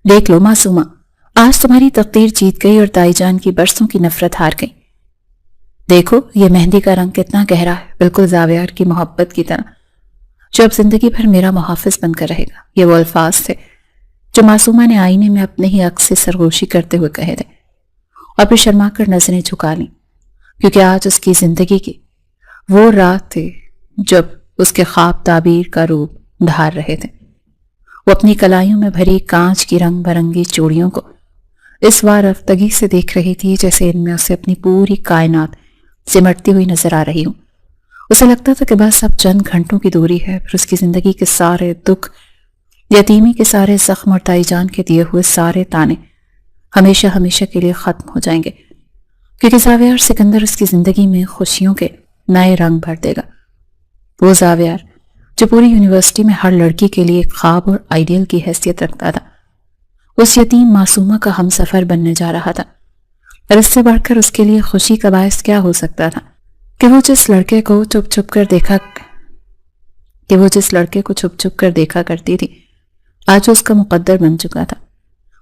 دیکھ لو معصومہ، آج تمہاری تقدیر جیت گئی اور دائی جان کی برسوں کی نفرت ہار گئی۔ دیکھو یہ مہندی کا رنگ کتنا گہرا ہے، بالکل زاویار کی محبت کی طرح، جو اب زندگی بھر میرا محافظ بن کر رہے گا۔ یہ وہ الفاظ تھے جو معصومہ نے آئینے میں اپنے ہی عکس سے سرگوشی کرتے ہوئے کہے تھے، اور پھر شرما کر نظریں جھکا لیں، کیونکہ آج اس کی زندگی کی وہ رات تھی جب اس کے خواب تعبیر کا روپ دھار رہے تھے۔ وہ اپنی کلائیوں میں بھری کانچ کی رنگ برنگی چوڑیوں کو اس بار رفتگی سے دیکھ رہی تھی جیسے ان میں اسے اپنی پوری کائنات سمٹتی ہوئی نظر آ رہی ہوں۔ اسے لگتا تھا کہ بس اب چند گھنٹوں کی دوری ہے، پھر اس کی زندگی کے سارے دکھ، یتیمی کے سارے زخم اور دائی جان کے دیے ہوئے سارے تانے ہمیشہ ہمیشہ کے لیے ختم ہو جائیں گے، کیونکہ زاویار سکندر اس کی زندگی میں خوشیوں کے نئے رنگ بھر دے گا۔ وہ زاویار جو پوری یونیورسٹی میں ہر لڑکی کے لیے ایک خواب اور آئیڈیل کی حیثیت رکھتا تھا، اس یتیم معصومہ کا ہم سفر بننے جا رہا تھا۔ اور اس سے بڑھ کر اس کے لیے خوشی کا باعث کیا ہو سکتا تھا کہ وہ جس لڑکے کو چھپ چھپ کر دیکھا کرتی تھی آج اس کا مقدر بن چکا تھا۔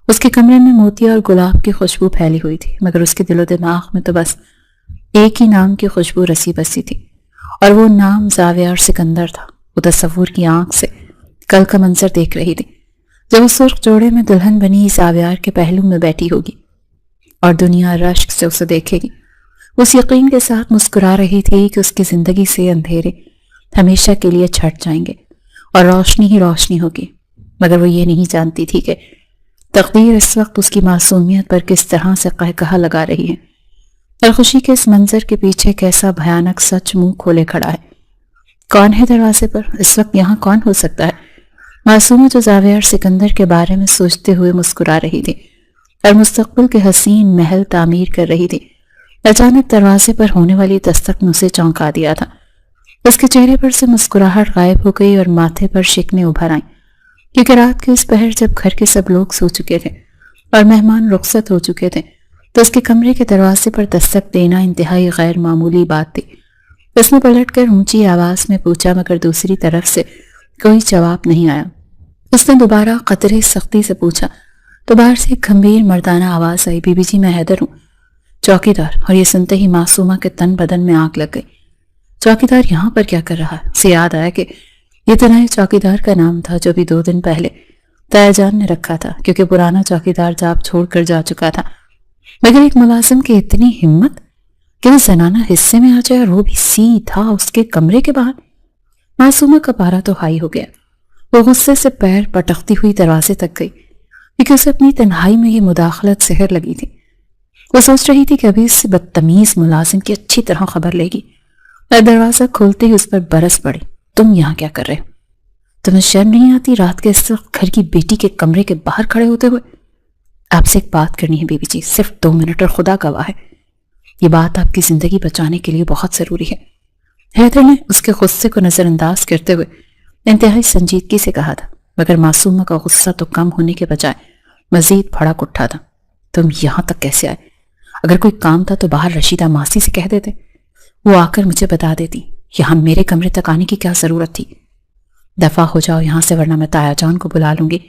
اس کے کمرے میں موتی اور گلاب کی خوشبو پھیلی ہوئی تھی، مگر اس کے دل و دماغ میں تو بس ایک ہی نام کی خوشبو رسی بسی تھی، اور وہ نام زاویار سکندر تھا۔ وہ تصور کی آنکھ سے کل کا منظر دیکھ رہی تھی جب اس سرخ جوڑے میں دلہن بنی زاویار کے پہلو میں بیٹھی ہوگی اور دنیا رشک سے اسے دیکھے گی۔ اس یقین کے ساتھ مسکرا رہی تھی کہ اس کی زندگی سے اندھیرے ہمیشہ کے لیے چھٹ جائیں گے اور روشنی ہی روشنی ہوگی، مگر وہ یہ نہیں جانتی تھی کہ تقدیر اس وقت اس کی معصومیت پر کس طرح سے قہقہا لگا رہی ہے، اور خوشی کے اس منظر کے پیچھے کیسا بھیانک سچ منہ کھولے کھڑا ہے۔ کون ہے دروازے پر؟ اس وقت یہاں کون ہو سکتا ہے؟ معصومہ جو زاویار سکندر کے بارے میں سوچتے ہوئے مسکرا رہی تھی اور مستقبل کے حسین محل تعمیر کر رہی تھی، اچانک دروازے پر ہونے والی دستک نے اسے چونکا دیا تھا۔ اس کے چہرے پر سے مسکراہٹ غائب ہو گئی اور ماتھے پر شکنیں ابھر آئیں، کیونکہ رات کے اس پہر جب گھر کے سب لوگ سو چکے تھے اور مہمان رخصت ہو چکے تھے تو اس کے کمرے کے دروازے پر دستک دینا انتہائی غیر معمولی بات تھی۔ اس نے پلٹ کر اونچی آواز میں پوچھا، مگر دوسری طرف سے کوئی جواب نہیں آیا۔ اس نے دوبارہ قدرے سختی سے پوچھا تو باہر سے ایک گھمبیر مردانہ آواز آئی، بی بی جی میں حیدر ہوں، چوکیدار۔ اور یہ سنتے ہی معصومہ کے تن بدن میں آگ لگ گئی۔ چوکیدار یہاں پر کیا کر رہا ہے؟ اسے یاد آیا کہ یہ تو نئے چوکیدار کا نام تھا جو بھی 2 دن پہلے تایا جان نے رکھا تھا، کیونکہ پرانا چوکیدار جاب چھوڑ کر جا چکا تھا۔ مگر ایک ملازم کی اتنی ہمت کہ وہ زنانہ حصے میں آ جائے، اور وہ بھی سیدھا اس کے کمرے کے باہر۔ معصومہ کا پارا تو ہائی ہو گیا۔ وہ غصے سے پیر پٹکتی ہوئی دروازے تک گئی، کیونکہ اسے اپنی تنہائی میں یہ مداخلت زہر لگی تھی۔ وہ سوچ رہی تھی کہ ابھی اس سے بدتمیز ملازم کی اچھی طرح خبر لے گی، اور دروازہ کھولتے ہی اس پر برس پڑی، تم یہاں کیا کر رہے ہو؟ تمہیں شرم نہیں آتی رات کے اس وقت گھر کی بیٹی کے کمرے کے باہر کھڑے ہوتے ہوئے؟ آپ سے ایک بات کرنی ہے بی بی جی، صرف 2 منٹ، اور خدا گواہ ہے یہ بات آپ کی زندگی بچانے کے لیے بہت ضروری ہے۔ حیدر نے اس کے غصے کو نظر انداز کرتے ہوئے انتہائی سنجیدگی سے کہا تھا، مگر معصومہ کا غصہ تو کم ہونے کے بجائے مزید بھڑک اٹھا تھا۔ تم یہاں تک کیسے آئے؟ اگر کوئی کام تھا تو باہر رشیدہ ماسی سے کہہ دیتے، وہ آ کر مجھے بتا دیتی۔ یہاں میرے کمرے تک آنے کی کیا ضرورت تھی؟ دفع ہو جاؤ یہاں سے، ورنہ میں تایا جان کو بلا لوں گی،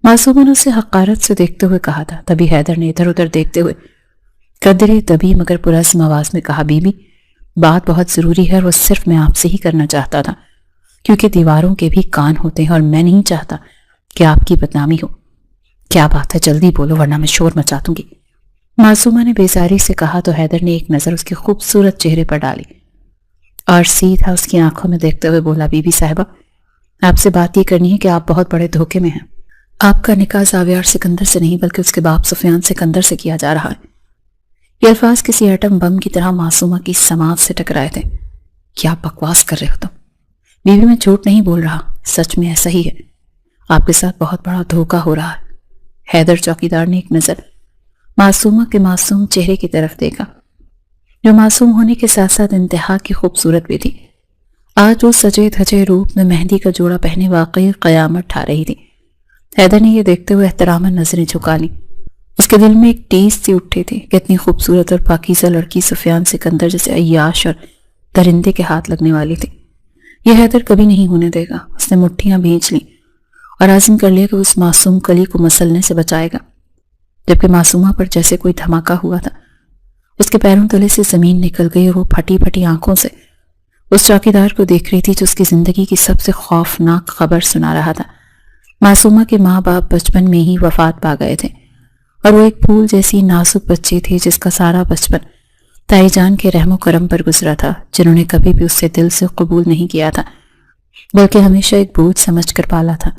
معصومہ نے اسے حقارت سے دیکھتے ہوئے کہا تھا۔ تبھی حیدر نے ادھر ادھر دیکھتے ہوئے قدرے دبی مگر پرعزم آواز میں کہا، بی بی بات بہت ضروری ہے، اور وہ صرف میں آپ سے ہی کرنا چاہتا تھا، کیونکہ دیواروں کے بھی کان ہوتے ہیں اور میں نہیں چاہتا کہ آپ کی بدنامی ہو۔ کیا بات ہے؟ جلدی بولو ورنہ میں شور مچا دوں گی، معصومہ نے بیزاری سے کہا تو حیدر نے ایک نظر اس کے خوبصورت چہرے پر ڈالی اور سیدھا اس کی آنکھوں میں دیکھتے ہوئے بولا، بی بی صاحبہ آپ سے بات یہ کرنی ہے کہ آپ بہت بڑے دھوکے میں ہیں۔ آپ کا نکاح زاویار سکندر سے نہیں بلکہ اس کے باپ سفیان سکندر سے کیا جا رہا ہے۔ یہ الفاظ کسی ایٹم بم کی طرح معصومہ کی سماعت سے ٹکرائے تھے۔ کیا بکواس کر رہے ہو تم؟ بی بی میں جھوٹ نہیں بول رہا، سچ میں ایسا ہی ہے، آپ کے ساتھ بہت بڑا دھوکہ ہو رہا ہے۔ حیدر چوکیدار نے ایک نظر معصومہ کے معصوم چہرے کی طرف دیکھا، جو معصوم ہونے کے ساتھ ساتھ انتہا کی خوبصورت بھی تھی۔ آج وہ سجے دھجے روپ میں مہندی کا جوڑا پہنے واقعی قیامت ٹھا رہی تھی۔ حیدر نے یہ دیکھتے ہوئے احتراماً نظریں جھکا لیں۔ اس کے دل میں ایک ٹیس سی اٹھی تھی کہ اتنی خوبصورت اور پاکیزہ لڑکی سفیان سکندر جیسے عیاش اور درندے کے ہاتھ لگنے والی تھی۔ یہ حیدر کبھی نہیں ہونے دے گا۔ اس نے مٹھیاں بھینچ لیں اور عزم کر لیا کہ اس معصوم کلی کو مسلنے سے بچائے گا، جبکہ معصومہ پر جیسے کوئی دھماکہ ہوا تھا۔ اس کے پیروں تلے سے زمین نکل گئی اور وہ پھٹی پھٹی آنکھوں سے اس چوکیدار کو دیکھ رہی تھی جو اس کی زندگی کی سب سے خوفناک خبر سنا رہا تھا۔ معصومہ کے ماں باپ بچپن میں ہی وفات پا گئے تھے اور وہ ایک پھول جیسی نازک بچی تھی جس کا سارا بچپن تائی جان کے رحم و کرم پر گزرا تھا، جنہوں نے کبھی بھی اسے دل سے قبول نہیں کیا تھا بلکہ ہمیشہ ایک بوجھ سمجھ کر پالا تھا۔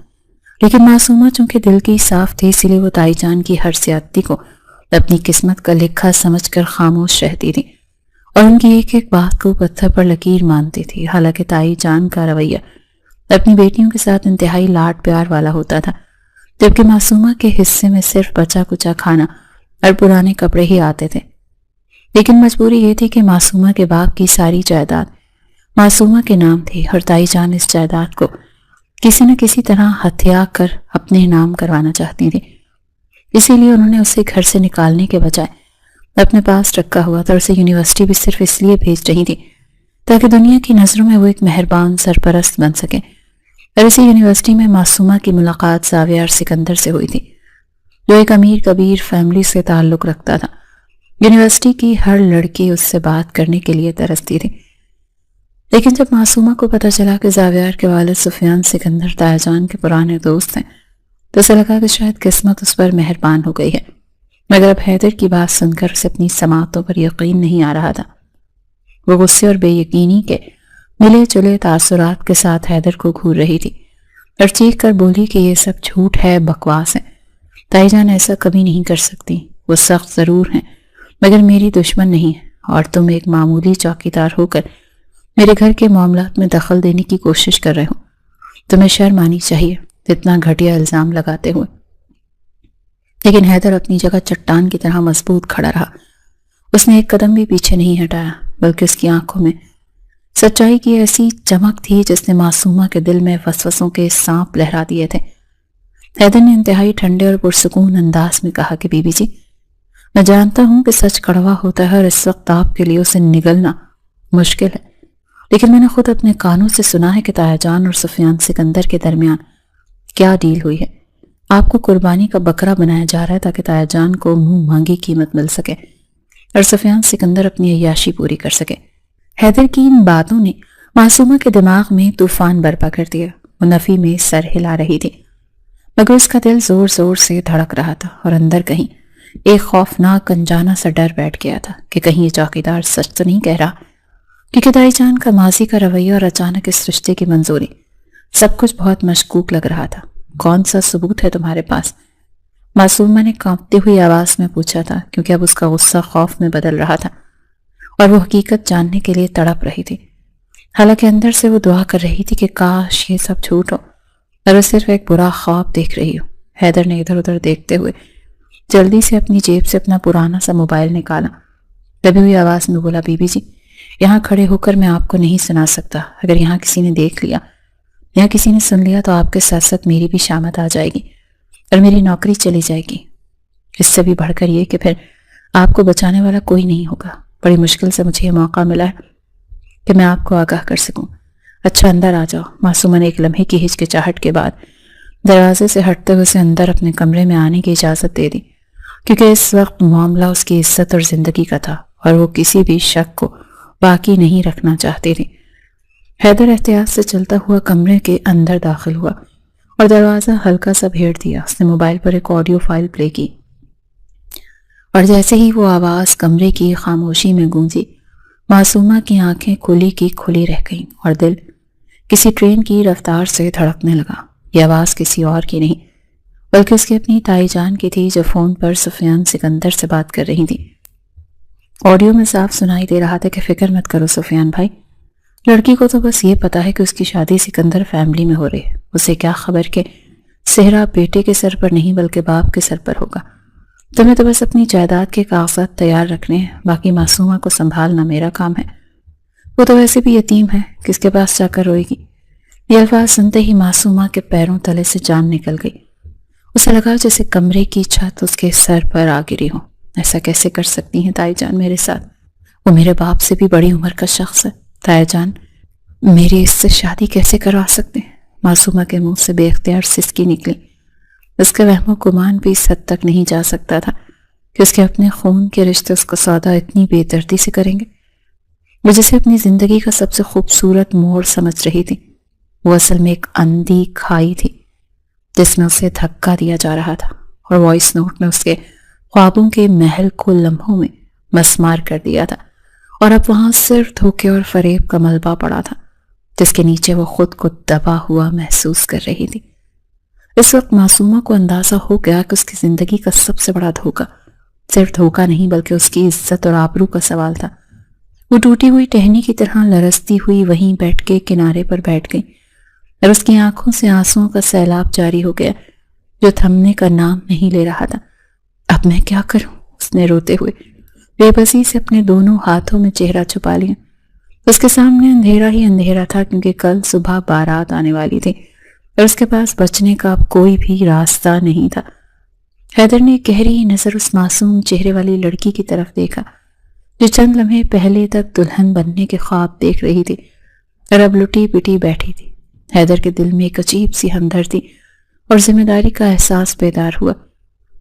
لیکن معصومہ چونکہ دل کی صاف تھی، اسی لیے وہ تائی جان کی ہر زیادتی کو اپنی قسمت کا لکھا سمجھ کر خاموش رہتی تھی اور ان کی ایک ایک بات کو پتھر پر لکیر مانتی تھی۔ حالانکہ تائی جان کا رویہ اپنی بیٹیوں کے ساتھ انتہائی لاڈ پیار والا ہوتا تھا، جبکہ معصومہ کے حصے میں صرف بچا کچا کھانا اور پرانے کپڑے ہی آتے تھے۔ لیکن مجبوری یہ تھی کہ معصومہ کے باپ کی ساری جائیداد معصومہ کے نام تھی اور تائی جان اس جائیداد کو کسی نہ کسی طرح ہتھیا کر اپنے نام کروانا چاہتی تھی۔ اسی لیے انہوں نے اسے گھر سے نکالنے کے بجائے اپنے پاس رکھا ہوا تھا اور اسے یونیورسٹی بھی صرف اس لیے بھیج رہی تھی تاکہ دنیا کی نظروں میں وہ ایک مہربان سرپرست بن سکے۔ اور اسی یونیورسٹی میں معصومہ کی ملاقات زاویہ اور سکندر سے ہوئی تھی، جو ایک امیر کبیر فیملی سے تعلق رکھتا تھا۔ یونیورسٹی کی ہر لڑکی اس سے بات کرنے کے لیے ترستی تھی، لیکن جب معصومہ کو پتہ چلا کہ زاویار کے والد سفیان سکندر تائی جان کے پرانے دوست ہیں تو اسے لگا کہ شاید قسمت اس پر مہربان ہو گئی ہے، مگر اب حیدر کی بات سن کر اسے اپنی سماعتوں پر یقین نہیں آ رہا تھا۔ وہ غصے اور بے یقینی کے ملے جلے تاثرات کے ساتھ حیدر کو گھور رہی تھی اور چیخ کر بولی کہ یہ سب جھوٹ ہے، بکواس ہے، تائی جان ایسا کبھی نہیں کر سکتی۔ وہ سخت ضرور ہیں مگر میری دشمن نہیں ہے، اور تم ایک معمولی چوکیدار ہو کر میرے گھر کے معاملات میں دخل دینے کی کوشش کر رہے ہو۔ تمہیں شرم آنی چاہیے اتنا گھٹیا الزام لگاتے ہوئے۔ لیکن حیدر اپنی جگہ چٹان کی طرح مضبوط کھڑا رہا۔ اس نے ایک قدم بھی پیچھے نہیں ہٹایا، بلکہ اس کی آنکھوں میں سچائی کی ایسی چمک تھی جس نے معصومہ کے دل میں وسوسوں کے سانپ لہرا دیے تھے۔ حیدر نے انتہائی ٹھنڈے اور پرسکون انداز میں کہا کہ بی بی جی، میں جانتا ہوں کہ سچ کڑوا ہوتا ہے اور اس وقت آپ کے لیے اسے نگلنا مشکل ہے، لیکن میں نے خود اپنے کانوں سے سنا ہے کہ تائی جان اور سفیان سکندر کے درمیان کیا ڈیل ہوئی ہے۔ آپ کو قربانی کا بکرا بنایا جا رہا ہے تاکہ تائی جان کو منہ مانگی قیمت مل سکے اور سفیان سکندر اپنی عیاشی پوری کر سکے۔ حیدر کی ان باتوں نے معصومہ کے دماغ میں طوفان برپا کر دیا۔ وہ نفی میں سر ہلا رہی تھی مگر اس کا دل زور زور سے دھڑک رہا تھا اور اندر کہیں ایک خوفناک انجانا سا ڈر بیٹھ گیا تھا کہ کہیں یہ چوکیدار سچ تو نہیں کہہ رہا، کیونکہ تائی جان کا ماضی کا رویہ اور اچانک اس رشتے کی منظوری سب کچھ بہت مشکوک لگ رہا تھا۔ کون سا ثبوت ہے تمہارے پاس؟ معصومہ نے کانپتی ہوئی آواز میں پوچھا تھا، کیونکہ اب اس کا غصہ خوف میں بدل رہا تھا اور وہ حقیقت جاننے کے لیے تڑپ رہی تھی۔ حالانکہ اندر سے وہ دعا کر رہی تھی کہ کاش یہ سب جھوٹ ہو اور وہ صرف ایک برا خواب دیکھ رہی ہو۔ حیدر نے ادھر ادھر دیکھتے ہوئے جلدی سے اپنی جیب سے اپنا پرانا سا موبائل نکالا۔ دبی ہوئی آواز میں بولا، بی بی جی، یہاں کھڑے ہو کر میں آپ کو نہیں سنا سکتا۔ اگر یہاں کسی نے دیکھ لیا یا کسی نے سن لیا تو آپ کے ساتھ ساتھ میری بھی شامت آ جائے گی اور میری نوکری چلی جائے گی۔ اس سے بھی بڑھ کر یہ کہ پھر آپ کو بچانے والا کوئی نہیں ہوگا۔ بڑی مشکل سے مجھے یہ موقع ملا ہے کہ میں آپ کو آگاہ کر سکوں۔ اچھا اندر آ جاؤ۔ معصومہ نے ایک لمحے کی ہچکچاہٹ کے بعد دروازے سے ہٹتے ہوئے اسے اندر اپنے کمرے میں آنے کی اجازت دے دی، کیونکہ اس وقت معاملہ اس کی عزت اور زندگی کا تھا اور وہ کسی بھی شک کو باقی نہیں رکھنا چاہتی تھی۔ حیدر احتیاط سے چلتا ہوا کمرے کے اندر داخل ہوا اور دروازہ ہلکا سا بھیڑ دیا۔ اس نے موبائل پر ایک آڈیو فائل پلے کی اور جیسے ہی وہ آواز کمرے کی خاموشی میں گونجی، معصومہ کی آنکھیں کھلی کی کھلی رہ گئیں اور دل کسی ٹرین کی رفتار سے دھڑکنے لگا۔ یہ آواز کسی اور کی نہیں بلکہ اس کی اپنی تائی جان کی تھی، جو فون پر سفیان سکندر سے بات کر رہی تھی۔ آڈیو میں صاف سنائی دے رہا تھا کہ فکر مت کرو سفیان بھائی، لڑکی کو تو بس یہ پتا ہے کہ اس کی شادی سکندر فیملی میں ہو رہی ہے۔ اسے کیا خبر کہ صحرا بیٹے کے سر پر نہیں بلکہ باپ کے سر پر ہوگا۔ تمہیں تو بس اپنی جائیداد کے کاغذات تیار رکھنے ہیں، باقی معصومہ کو سنبھالنا میرا کام ہے۔ وہ تو ویسے بھی یتیم ہے، کس کے پاس جا کر روئے گی۔ یہ الفاظ سنتے ہی معصومہ کے پیروں تلے سے جان نکل گئی۔ اسے لگا جیسے کمرے کی چھت اس کے سر پر آ گری ہو۔ ایسا کیسے کر سکتی ہیں تائی جان میرے ساتھ؟ وہ میرے باپ سے بھی بڑی عمر کا شخص ہے۔ تائی جان میری اس سے شادی کیسے کروا سکتے ہیں؟ معصومہ کے منہ سے بے اختیار سسکی نکلی۔ اس کا وہم و گمان بھی اس حد تک نہیں جا سکتا تھا کہ اس کے اپنے خون کے رشتے اس کا سودا اتنی بے دردی سے کریں گے۔ وہ جسے اپنی زندگی کا سب سے خوبصورت موڑ سمجھ رہی تھی، وہ اصل میں ایک اندھی کھائی تھی جس میں اسے دھکا دیا جا رہا تھا، اور وائس نوٹ نے اس کے خوابوں کے محل کو لمحوں میں مسمار کر دیا تھا، اور اب وہاں صرف دھوکے اور فریب کا ملبہ پڑا تھا جس کے نیچے وہ خود کو دبا ہوا محسوس کر رہی تھی۔ اس وقت معصومہ کو اندازہ ہو گیا کہ اس کی زندگی کا سب سے بڑا دھوکا صرف دھوکا نہیں بلکہ اس کی عزت اور آبرو کا سوال تھا۔ وہ ٹوٹی ہوئی ٹہنی کی طرح لرزتی ہوئی وہیں بیٹھ کے کنارے پر بیٹھ گئی، اور اس کی آنکھوں سے آنسوؤں کا سیلاب جاری ہو گیا جو تھمنے کا نام نہیں لے رہا تھا۔ اب میں کیا کروں؟ اس نے روتے ہوئے بے بسی سے اپنے دونوں ہاتھوں میں چہرہ چھپا لیا۔ اس کے سامنے اندھیرا ہی اندھیرا تھا کیونکہ کل صبح بارات آنے والی تھی اور اس کے پاس بچنے کا اب کوئی بھی راستہ نہیں تھا۔ حیدر نے گہری نظر اس معصوم چہرے والی لڑکی کی طرف دیکھا جو چند لمحے پہلے تک دلہن بننے کے خواب دیکھ رہی تھی اور اب لٹی پٹی بیٹھی تھی۔ حیدر کے دل میں ایک عجیب سی ہمدردی اور ذمہ داری کا احساس بیدار ہوا۔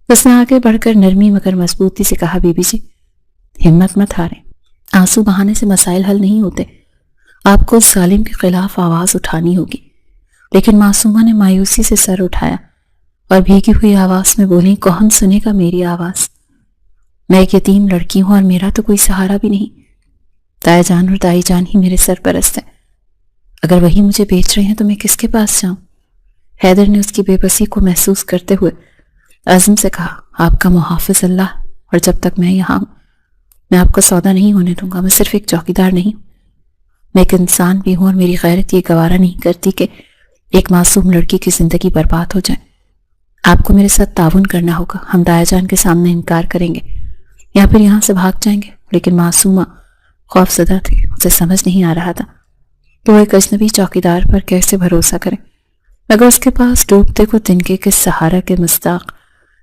اس نے آگے بڑھ کر نرمی مگر مضبوطی سے کہا، بی بی جی ہمت مت ہاریں، آنسو بہانے سے مسائل حل نہیں ہوتے، آپ کو اس ظالم کے خلاف آواز اٹھانی ہوگی۔ لیکن معصومہ نے مایوسی سے سر اٹھایا اور بھیگی ہوئی آواز میں بولی، کون سنے گا میری آواز؟ میں ایک یتیم لڑکی ہوں اور میرا تو کوئی سہارا بھی نہیں۔ تایا جان اور دائی جان ہی میرے سرپرست ہیں، اگر وہی مجھے بیچ رہے ہیں تو میں کس کے پاس جاؤں؟ حیدر نے اس کی بے بسی کو محسوس کرتے ہوئے عزم سے کہا، آپ کا محافظ اللہ، اور جب تک میں یہاں ہوں میں آپ کا سودا نہیں ہونے دوں گا۔ میں صرف ایک چوکیدار نہیں ہوں، میں ایک انسان بھی ہوں، اور میری غیرت یہ گوارا نہیں کرتی کہ ایک معصوم لڑکی کی زندگی برباد ہو جائے۔ آپ کو میرے ساتھ تعاون کرنا ہوگا، ہم دایا جان کے سامنے انکار کریں گے یا پھر یہاں سے بھاگ جائیں گے۔ لیکن معصومہ خوف زدہ تھی، اسے سمجھ نہیں آ رہا تھا کہ وہ ایک اجنبی چوکیدار پر کیسے بھروسہ کرے، مگر اس کے پاس ڈوبتے کو تنکے کے سہارا کے مصداق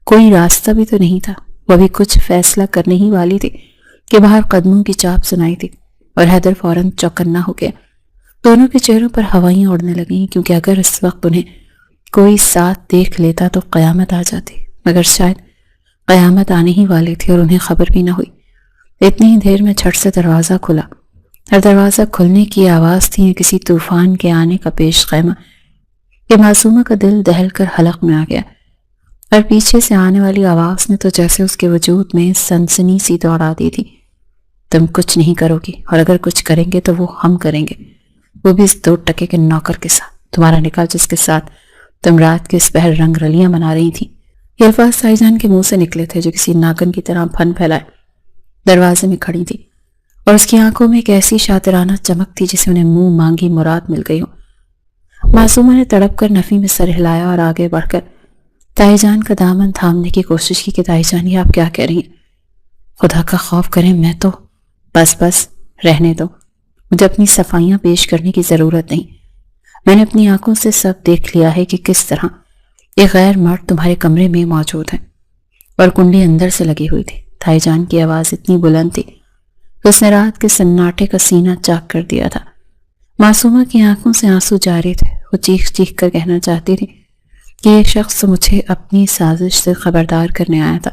کوئی راستہ بھی تو نہیں تھا۔ وہ بھی کچھ فیصلہ کرنے ہی والی تھی کہ باہر قدموں کی چاپ سنائی تھی اور حیدر فوراً چوکنا ہو گیا۔ دونوں کے چہروں پر ہوائیاں اڑنے لگیں کیونکہ اگر اس وقت انہیں کوئی ساتھ دیکھ لیتا تو قیامت آ جاتی، مگر شاید قیامت آنے ہی والی تھی اور انہیں خبر بھی نہ ہوئی۔ اتنی ہی دیر میں چھٹ سے دروازہ کھلا، اور دروازہ کھلنے کی آواز تھی کسی طوفان کے آنے کا پیش خیمہ کہ معصومہ کا دل دہل کر حلق میں آ گیا، اور پیچھے سے آنے والی آواز نے تو جیسے اس کے وجود میں سنسنی سی دوڑا دی تھی، تم کچھ نہیں کرو گی، اور اگر کچھ کریں گے تو وہ ہم کریں گے، وہ بھی اس 2 ٹکے کے نوکر کے ساتھ، تمہارا نکاح جس کے ساتھ تم رات کے اس پہر رنگ رلیاں بنا رہی تھی۔ یہ الفاظ سائی جان کے منہ سے نکلے تھے جو کسی ناگن کی طرح پھن پھیلائے دروازے میں کھڑی تھی، اور اس کی آنکھوں میں ایک ایسی شاطرانہ چمک تھی جسے انہیں منہ مانگی مراد مل گئی ہو۔ معصومہ نے تڑپ کر نفی میں سر ہلایا اور آگے بڑھ کر تائی جان کا دامن تھامنے کی کوشش کی کہ تائی جان یہ آپ کیا کہہ رہی ہیں؟ خدا کا خوف کریں، میں تو بس رہنے دو، مجھے اپنی صفائیاں پیش کرنے کی ضرورت نہیں۔ میں نے اپنی آنکھوں سے سب دیکھ لیا ہے کہ کس طرح ایک غیر مرد تمہارے کمرے میں موجود ہے، اور کنڈی اندر سے لگی ہوئی تھی۔ تائی جان کی آواز اتنی بلند تھی کہ اس نے رات کے سناٹے کا سینہ چاک کر دیا تھا۔ معصومہ کی آنکھوں سے آنسو جاری تھے، وہ چیخ چیخ کر کہنا چاہتی تھی کہ یہ شخص مجھے اپنی سازش سے خبردار کرنے آیا تھا،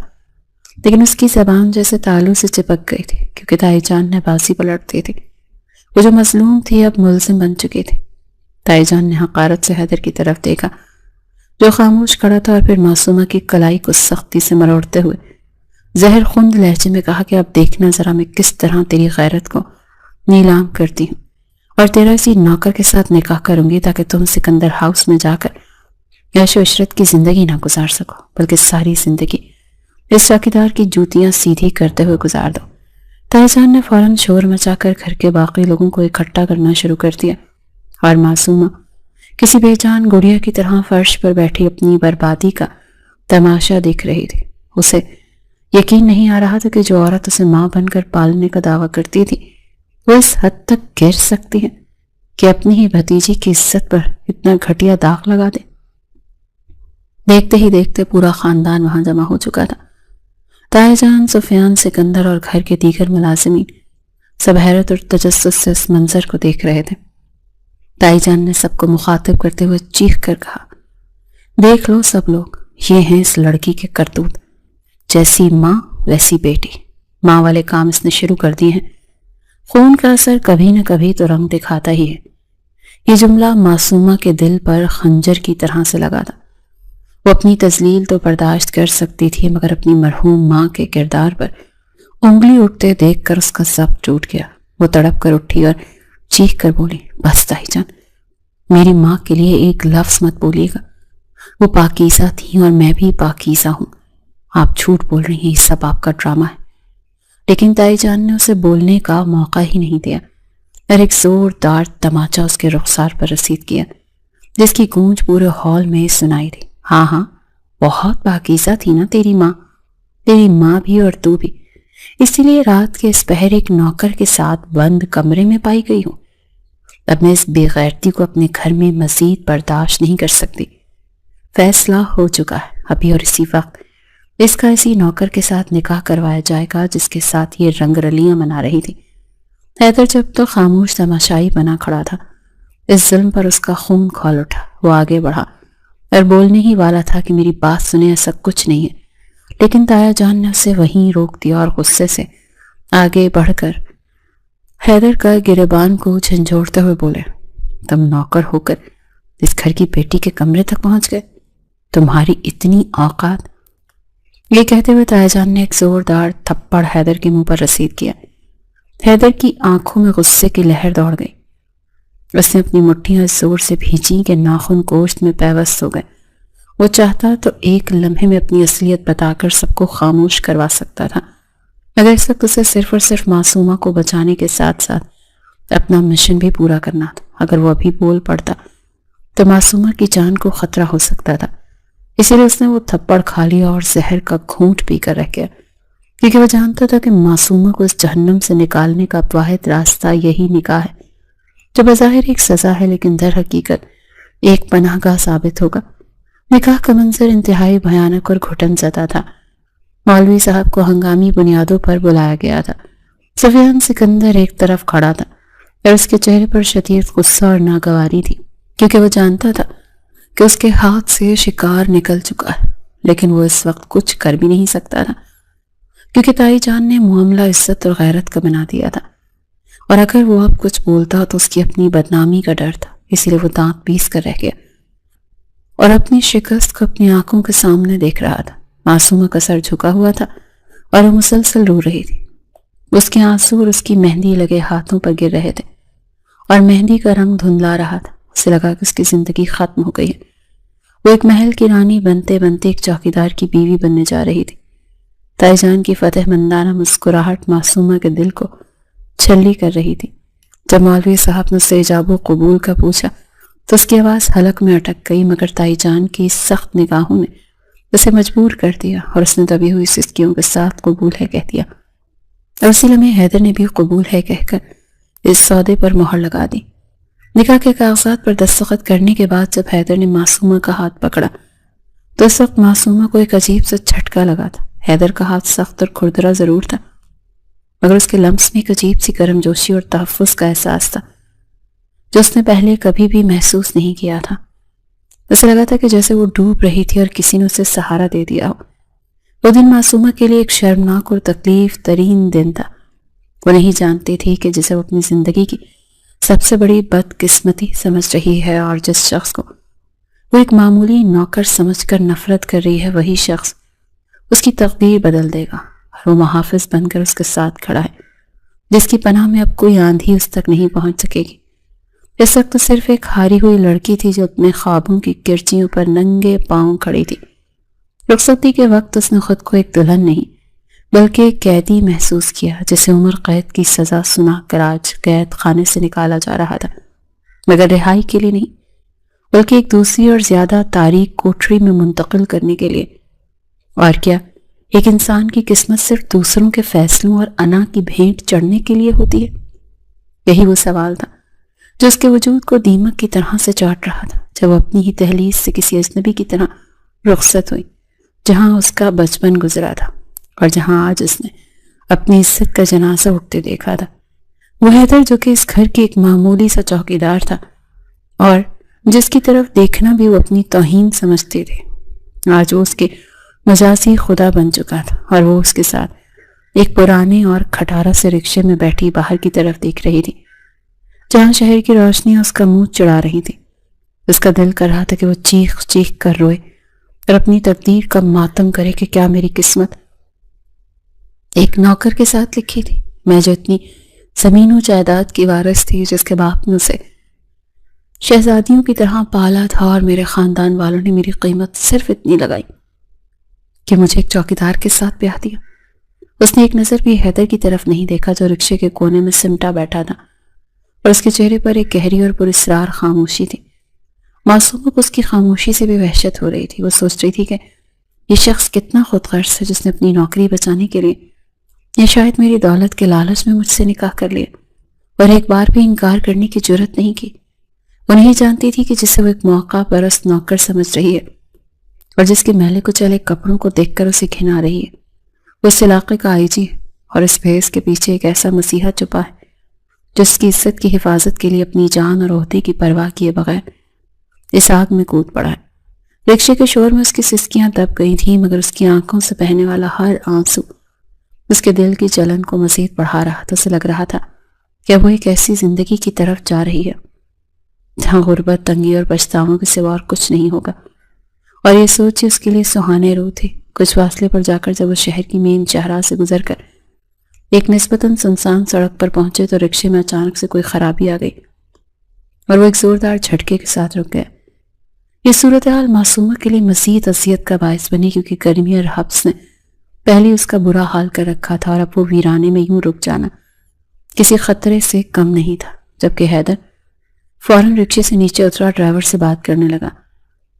لیکن اس کی زبان جیسے تالو سے چپک گئی تھی کیونکہ تائی جان نے بازی پلٹ دی تھی۔ وہ جو مظلوم تھی اب ملزم بن چکی تھی۔ تائی جان نے حقارت سے حیدر کی طرف دیکھا جو خاموش کھڑا تھا، اور پھر معصومہ کی کلائی کو سختی سے مروڑتے ہوئے زہر خوند لہجے میں کہا کہ اب دیکھنا ذرا میں کس طرح تیری غیرت کو نیلام کرتی ہوں، اور تیرا اسی نوکر کے ساتھ نکاح کروں گی تاکہ تم سکندر ہاؤس میں جا کر عیش و عشرت کی زندگی نہ گزار سکو، بلکہ ساری زندگی اس چوکیدار کی جوتیاں سیدھی کرتے ہوئے گزار دو۔ تائی جان نے فوراً شور مچا کر گھر کے باقی لوگوں کو اکٹھا کرنا شروع کر دیا، اور معصومہ کسی بے جان گڑیا کی طرح فرش پر بیٹھی اپنی بربادی کا تماشا دیکھ رہی تھی۔ اسے یقین نہیں آ رہا تھا کہ جو عورت اسے ماں بن کر پالنے کا دعویٰ کرتی تھی وہ اس حد تک گر سکتی ہے کہ اپنی ہی بھتیجی کی عزت پر اتنا گھٹیا داغ لگا دے۔ دیکھتے ہی دیکھتے پورا خاندان وہاں جمع ہو چکا تھا۔ تائی جان، سفیان، سکندر اور گھر کے دیگر ملازمین سب حیرت اور تجسس سے اس منظر کو دیکھ رہے تھے۔ تائی جان نے سب کو مخاطب کرتے ہوئے چیخ کر کہا، دیکھ لو سب لوگ، یہ ہیں اس لڑکی کے کرتوت، جیسی ماں ویسی بیٹی، ماں والے کام اس نے شروع کر دیے ہیں۔ خون کا اثر کبھی نہ کبھی تو رنگ دکھاتا ہی ہے۔ یہ جملہ معصومہ کے دل پر خنجر کی طرح سے لگا تھا۔ وہ اپنی تذلیل تو برداشت کر سکتی تھی، مگر اپنی مرحوم ماں کے کردار پر انگلی اٹھتے دیکھ کر اس کا ضبط ٹوٹ گیا۔ وہ تڑپ کر اٹھی اور چیخ کر بولی، بس تائی جان، میری ماں کے لیے ایک لفظ مت بولیے گا۔ وہ پاکیزہ تھی اور میں بھی پاکیزہ ہوں۔ آپ جھوٹ بول رہی ہیں، یہ سب آپ کا ڈرامہ ہے۔ لیکن تائی جان نے اسے بولنے کا موقع ہی نہیں دیا اور ایک زوردار تماچا اس کے رخسار پر رسید کیا، جس کی گونج پورے ہال میں سنائی دی۔ ہاں ہاں، بہت پاکیزہ تھی نا تیری ماں بھی اور تو بھی، اسی لیے رات کے اس پہر ایک نوکر کے ساتھ بند کمرے میں پائی گئی ہوں۔ اب میں اس بے غیرتی کو اپنے گھر میں مزید برداشت نہیں کر سکتی۔ فیصلہ ہو چکا ہے، ابھی اور اسی وقت اس کا اسی نوکر کے ساتھ نکاح کروایا جائے گا جس کے ساتھ یہ رنگ رلیاں منا رہی تھی۔ حیدر جب تو خاموش تماشائی بنا کھڑا تھا، اس ظلم پر اس کا خون کھول اٹھا۔ وہ آگے بڑھا اور بولنے ہی والا تھا کہ میری بات سنے، ایسا کچھ نہیں ہے، لیکن تایا جان نے اسے وہیں روک دیا اور غصے سے آگے بڑھ کر حیدر کا گریبان کو جھنجھوڑتے ہوئے بولے، تم نوکر ہو کر اس گھر کی بیٹی کے کمرے تک پہنچ گئے؟ تمہاری اتنی اوقات؟ یہ کہتے ہوئے تایا جان نے ایک زوردار تھپڑ حیدر کے منہ پر رسید کیا۔ حیدر کی آنکھوں میں غصے کی لہر دوڑ گئی۔ اس نے اپنی مٹھیاں اس زور سے بھینچیں کہ ناخن گوشت میں پیوست ہو گئے۔ وہ چاہتا تو ایک لمحے میں اپنی اصلیت بتا کر سب کو خاموش کروا سکتا تھا، مگر اس وقت اسے صرف اور صرف معصومہ کو بچانے کے ساتھ ساتھ اپنا مشن بھی پورا کرنا تھا۔ اگر وہ ابھی بول پڑتا تو معصومہ کی جان کو خطرہ ہو سکتا تھا، اسی لیے اس نے وہ تھپڑ کھا لیا اور زہر کا گھونٹ پی کر رہ گیا، کیونکہ وہ جانتا تھا کہ معصومہ کو اس جہنم سے نکالنے کا واحد راستہ یہی نکاح ہے، جو بظاہر ایک سزا ہے لیکن در حقیقت ایک پناہ گاہ ثابت ہوگا۔ نکاح کا منظر انتہائی بھیانک اور گھٹن زدہ تھا۔ مولوی صاحب کو ہنگامی بنیادوں پر بلایا گیا تھا۔ سفیان سکندر ایک طرف کھڑا تھا اور اس کے چہرے پر شدید غصہ اور ناگواری تھی، کیونکہ وہ جانتا تھا کہ اس کے ہاتھ سے شکار نکل چکا ہے، لیکن وہ اس وقت کچھ کر بھی نہیں سکتا تھا، کیونکہ تائی جان نے معاملہ عزت اور غیرت کا بنا دیا تھا، اور اگر وہ اب کچھ بولتا تو اس کی اپنی بدنامی کا ڈر تھا، اسی لیے وہ دانت پیس کر رہ گیا اور اپنی شکست کو اپنی آنکھوں کے سامنے دیکھ رہا تھا۔ معصومہ کا سر جھکا ہوا تھا اور وہ مسلسل رو رہی تھی۔ اس کے آنسو اور اس کی مہندی لگے ہاتھوں پر گر رہے تھے اور مہندی کا رنگ دھندلا رہا تھا۔ اسے لگا کہ اس کی زندگی ختم ہو گئی ہے۔ وہ ایک محل کی رانی بنتے بنتے ایک چوکیدار کی بیوی بننے جا رہی تھی۔ تائی جان کی فتح مندانہ مسکراہٹ معصومہ کے دل کو چھلی کر رہی تھی۔ جب مولوی صاحب نے اسے ایجاب و قبول کا پوچھا تو اس کی آواز حلق میں اٹک گئی، مگر تائی جان کی سخت نگاہوں نے اسے مجبور کر دیا اور اس نے دبی ہوئی سسکیوں کے ساتھ قبول ہے کہہ دیا، اور اسی لمحے حیدر نے بھی قبول ہے کہہ کر اس سودے پر مہر لگا دی۔ نکاح کے کاغذات پر دستخط کرنے کے بعد جب حیدر نے معصومہ کا ہاتھ پکڑا تو اس وقت معصومہ کو ایک عجیب سا جھٹکا لگا تھا۔ حیدر کا ہاتھ سخت اور کھردرا ضرور تھا، مگر اس کے لمس میں ایک عجیب سی گرم جوشی اور تحفظ کا احساس تھا جو اس نے پہلے کبھی بھی محسوس نہیں کیا تھا۔ اسے لگا تھا کہ جیسے وہ ڈوب رہی تھی اور کسی نے اسے سہارا دے دیا ہو۔ وہ دن معصومہ کے لیے ایک شرمناک اور تکلیف ترین دن تھا۔ وہ نہیں جانتی تھی کہ جسے وہ اپنی زندگی کی سب سے بڑی بدقسمتی سمجھ رہی ہے اور جس شخص کو وہ ایک معمولی نوکر سمجھ کر نفرت کر رہی ہے، وہی شخص اس کی تقدیر بدل دے گا، اور وہ محافظ بن کر اس کے ساتھ کھڑا ہے، جس کی پناہ میں اب کوئی آندھی اس تک نہیں پہنچ سکے گی۔ اس وقت صرف ایک ہاری ہوئی لڑکی تھی جو اپنے خوابوں کی کرچیوں پر ننگے پاؤں کھڑی تھی۔ رخصتی کے وقت اس نے خود کو ایک دلہن نہیں بلکہ ایک قیدی محسوس کیا، جسے عمر قید کی سزا سنا کر آج قید خانے سے نکالا جا رہا تھا، مگر رہائی کے لیے نہیں، بلکہ ایک دوسری اور زیادہ تاریک کوٹری میں منتقل کرنے کے لیے۔ اور کیا ایک انسان کی قسمت صرف دوسروں کے فیصلوں اور انا کی بھینٹ چڑھنے کے لیے ہوتی ہے؟ یہی وہ سوال تھا جو اس کے وجود کو دیمک کی طرح سے چاٹ رہا تھا جب وہ اپنی ہی دہلیز سے کسی اجنبی کی طرح رخصت ہوئی، جہاں اس کا بچپن گزرا تھا اور جہاں آج اس نے اپنی عزت کا جنازہ اٹھتے دیکھا تھا۔ وہ حیدر جو کہ اس گھر کی ایک معمولی سا چوکیدار تھا، اور جس کی طرف دیکھنا بھی وہ اپنی توہین سمجھتے تھے، آج وہ اس کے مجازی خدا بن چکا تھا، اور وہ اس کے ساتھ ایک پرانے اور کھٹارا سے رکشے میں بیٹھی باہر کی طرف دیکھ رہی تھی، جہاں شہر کی روشنیاں اس کا منہ چڑھا رہی تھی۔ اس کا دل کر رہا تھا کہ وہ چیخ چیخ کر روئے اور اپنی تقدیر کا ماتم کرے کہ کیا میری قسمت ایک نوکر کے ساتھ لکھی تھی، میں جو اتنی زمین و جائیداد کی وارث تھی، جس کے باپ نے اسے شہزادیوں کی طرح پالا تھا، اور میرے خاندان والوں نے میری قیمت صرف اتنی لگائی کہ مجھے ایک چوکیدار کے ساتھ بیاہ دیا۔ اس نے ایک نظر بھی حیدر کی طرف نہیں دیکھا، جو رکشے کے کونے میں سمٹا بیٹھا تھا، اور اس کے چہرے پر ایک گہری اور پراسرار خاموشی تھی۔ معصومہ کو اس کی خاموشی سے بھی وحشت ہو رہی تھی۔ وہ سوچ رہی تھی کہ یہ شخص کتنا خود غرض ہے، جس نے اپنی نوکری بچانے کے لیے یا شاید میری دولت کے لالچ میں مجھ سے نکاح کر لیا، اور ایک بار بھی انکار کرنے کی جرت نہیں کی۔ وہ نہیں جانتی تھی کہ جسے وہ ایک موقع پرست نوکر سمجھ رہی ہے، اور جس کے میلے کچیلے کپڑوں کو دیکھ کر اسے گھن آ رہی ہے، وہ اس علاقے کا آئی جی ہے، اور اس بھیس کے پیچھے ایک ایسا مسیحا چھپا ہے جو اس کی عزت کی حفاظت کے لیے اپنی جان اور عہدے کی پرواہ کیے بغیر اس آگ میں کود پڑا ہے۔ رکشے کے شور میں اس کی سسکیاں دب گئی تھیں، مگر اس کی آنکھوں سے بہنے والا ہر آنسو اس کے دل کی جلن کو مزید بڑھا رہا تھا۔ اسے لگ رہا تھا کہ وہ ایک ایسی زندگی کی طرف جا رہی ہے جہاں غربت، تنگی اور پچھتاووں کے سوا اور کچھ نہیں ہوگا، اور یہ سوچ اس کے لیے سہانے روح تھی۔ کچھ فاصلے پر جا کر جب وہ شہر کی مین چہرہ سے گزر کر ایک نسبتاً سنسان سڑک پر پہنچے تو رکشے میں اچانک سے کوئی خرابی آ گئی، اور وہ ایک زوردار جھٹکے کے ساتھ رک گیا۔ یہ صورتحال معصومہ کے لیے مزید اذیت کا باعث بنی، کیونکہ گرمی اور حبس نے پہلے اس کا برا حال کر رکھا تھا، اور اب وہ ویرانے میں یوں رک جانا کسی خطرے سے کم نہیں تھا۔ جبکہ حیدر فوراً رکشے سے نیچے اترا، ڈرائیور سے بات کرنے لگا،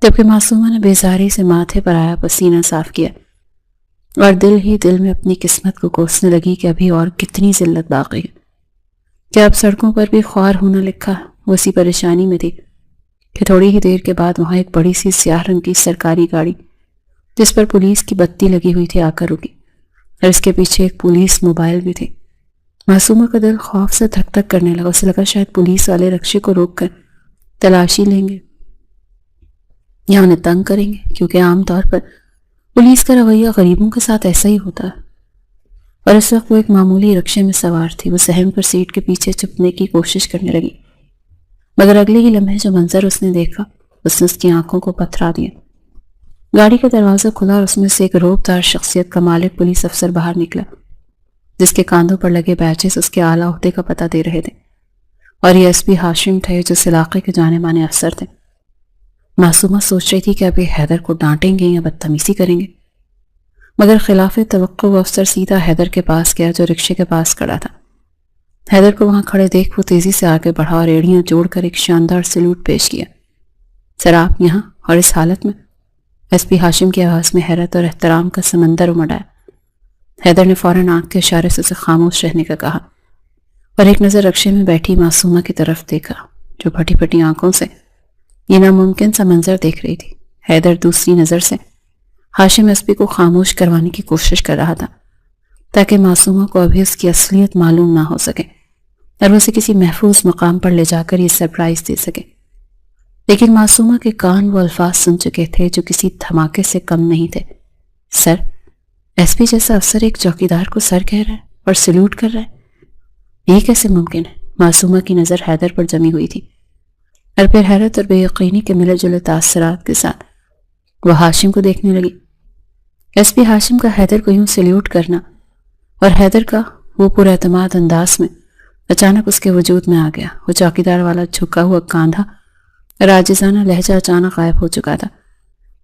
جبکہ معصومہ نے بیزاری سے ماتھے پر آیا پسینہ صاف کیا، اور دل ہی دل میں اپنی قسمت کو کوسنے لگی کہ ابھی اور کتنی ذلت باقی ہے، کہ اب سڑکوں پر بھی خوار ہونا لکھا۔ وہ اسی پریشانی میں تھی کہ تھوڑی ہی دیر کے بعد وہاں ایک بڑی سی سیاہ رنگ کی سرکاری گاڑی جس پر پولیس کی بتی لگی ہوئی تھی آ کر رکی، اور اس کے پیچھے ایک پولیس موبائل بھی تھی۔ معصومہ کا دل خوف سے دھک دھک کرنے لگا۔ اسے لگا شاید پولیس والے رکشے کو روک کر تلاشی لیں گے یا انہیں تنگ کریں گے، کیونکہ عام طور پر پولیس کا رویہ غریبوں کے ساتھ ایسا ہی ہوتا ہے۔ اور اس وقت وہ ایک معمولی رکشے میں سوار تھی۔ وہ صحن پر سیٹ کے پیچھے چھپنے کی کوشش کرنے لگی، مگر اگلے ہی لمحے جو منظر اس نے دیکھا اس نے اس کی آنکھوں کو پتھرا دیا۔ گاڑی کا دروازہ کھلا اور اس میں سے ایک روبدار شخصیت کا مالک پولیس افسر باہر نکلا، جس کے کاندھوں پر لگے بیچز اس کے اعلیٰ عہدے کا پتہ دے رہے تھے، اور یہ ایس پی ہاشم تھے، جو اس علاقے کے جانے مانے افسر تھے۔ معصومہ سوچ رہی تھی کہ اب یہ حیدر کو ڈانٹیں گے یا بدتمیزی کریں گے، مگر خلاف توقع وہ افسر سیدھا حیدر کے پاس گیا جو رکشے کے پاس کھڑا تھا۔ حیدر کو وہاں کھڑے دیکھ وہ تیزی سے آگے بڑھا اور ایڑیاں جوڑ کر ایک شاندار سلوٹ پیش کیا۔ سر آپ یہاں اور اس حالت میں؟ ایس پی ہاشم کی آواز میں حیرت اور احترام کا سمندر امڑ آیا۔ حیدر نے فوراً آنکھ کے اشارے سے اسے خاموش رہنے کا کہا، اور ایک نظر رکشے میں بیٹھی معصومہ کی طرف دیکھا، جو پھٹی پھٹی آنکھوں سے یہ ناممکن سا منظر دیکھ رہی تھی۔ حیدر دوسری نظر سے ہاشم ایس پی کو خاموش کروانے کی کوشش کر رہا تھا، تاکہ معصومہ کو ابھی اس کی اصلیت معلوم نہ ہو سکے اور وہ اسے کسی محفوظ مقام پر لے جا کر یہ سرپرائز دے سکے۔ لیکن معصومہ کے کان وہ الفاظ سن چکے تھے جو کسی دھماکے سے کم نہیں تھے۔ سر، ایس پی جیسا افسر ایک چوکیدار کو سر کہہ رہا ہے اور سلوٹ کر رہا ہے، یہ کیسے ممکن ہے؟ معصومہ کی نظر حیدر پر جمی ہوئی تھی، اور پھر حیرت اور بے یقینی کے ملے جلے تاثرات کے ساتھ وہ ہاشم کو دیکھنے لگی۔ ایس پی ہاشم کا حیدر کو یوں سلیوٹ کرنا اور حیدر کا وہ پر اعتماد انداز میں اچانک اس کے وجود میں آ گیا۔ وہ چوکیدار والا جھکا ہوا کاندھا اور عاجزانہ لہجہ اچانک غائب ہو چکا تھا،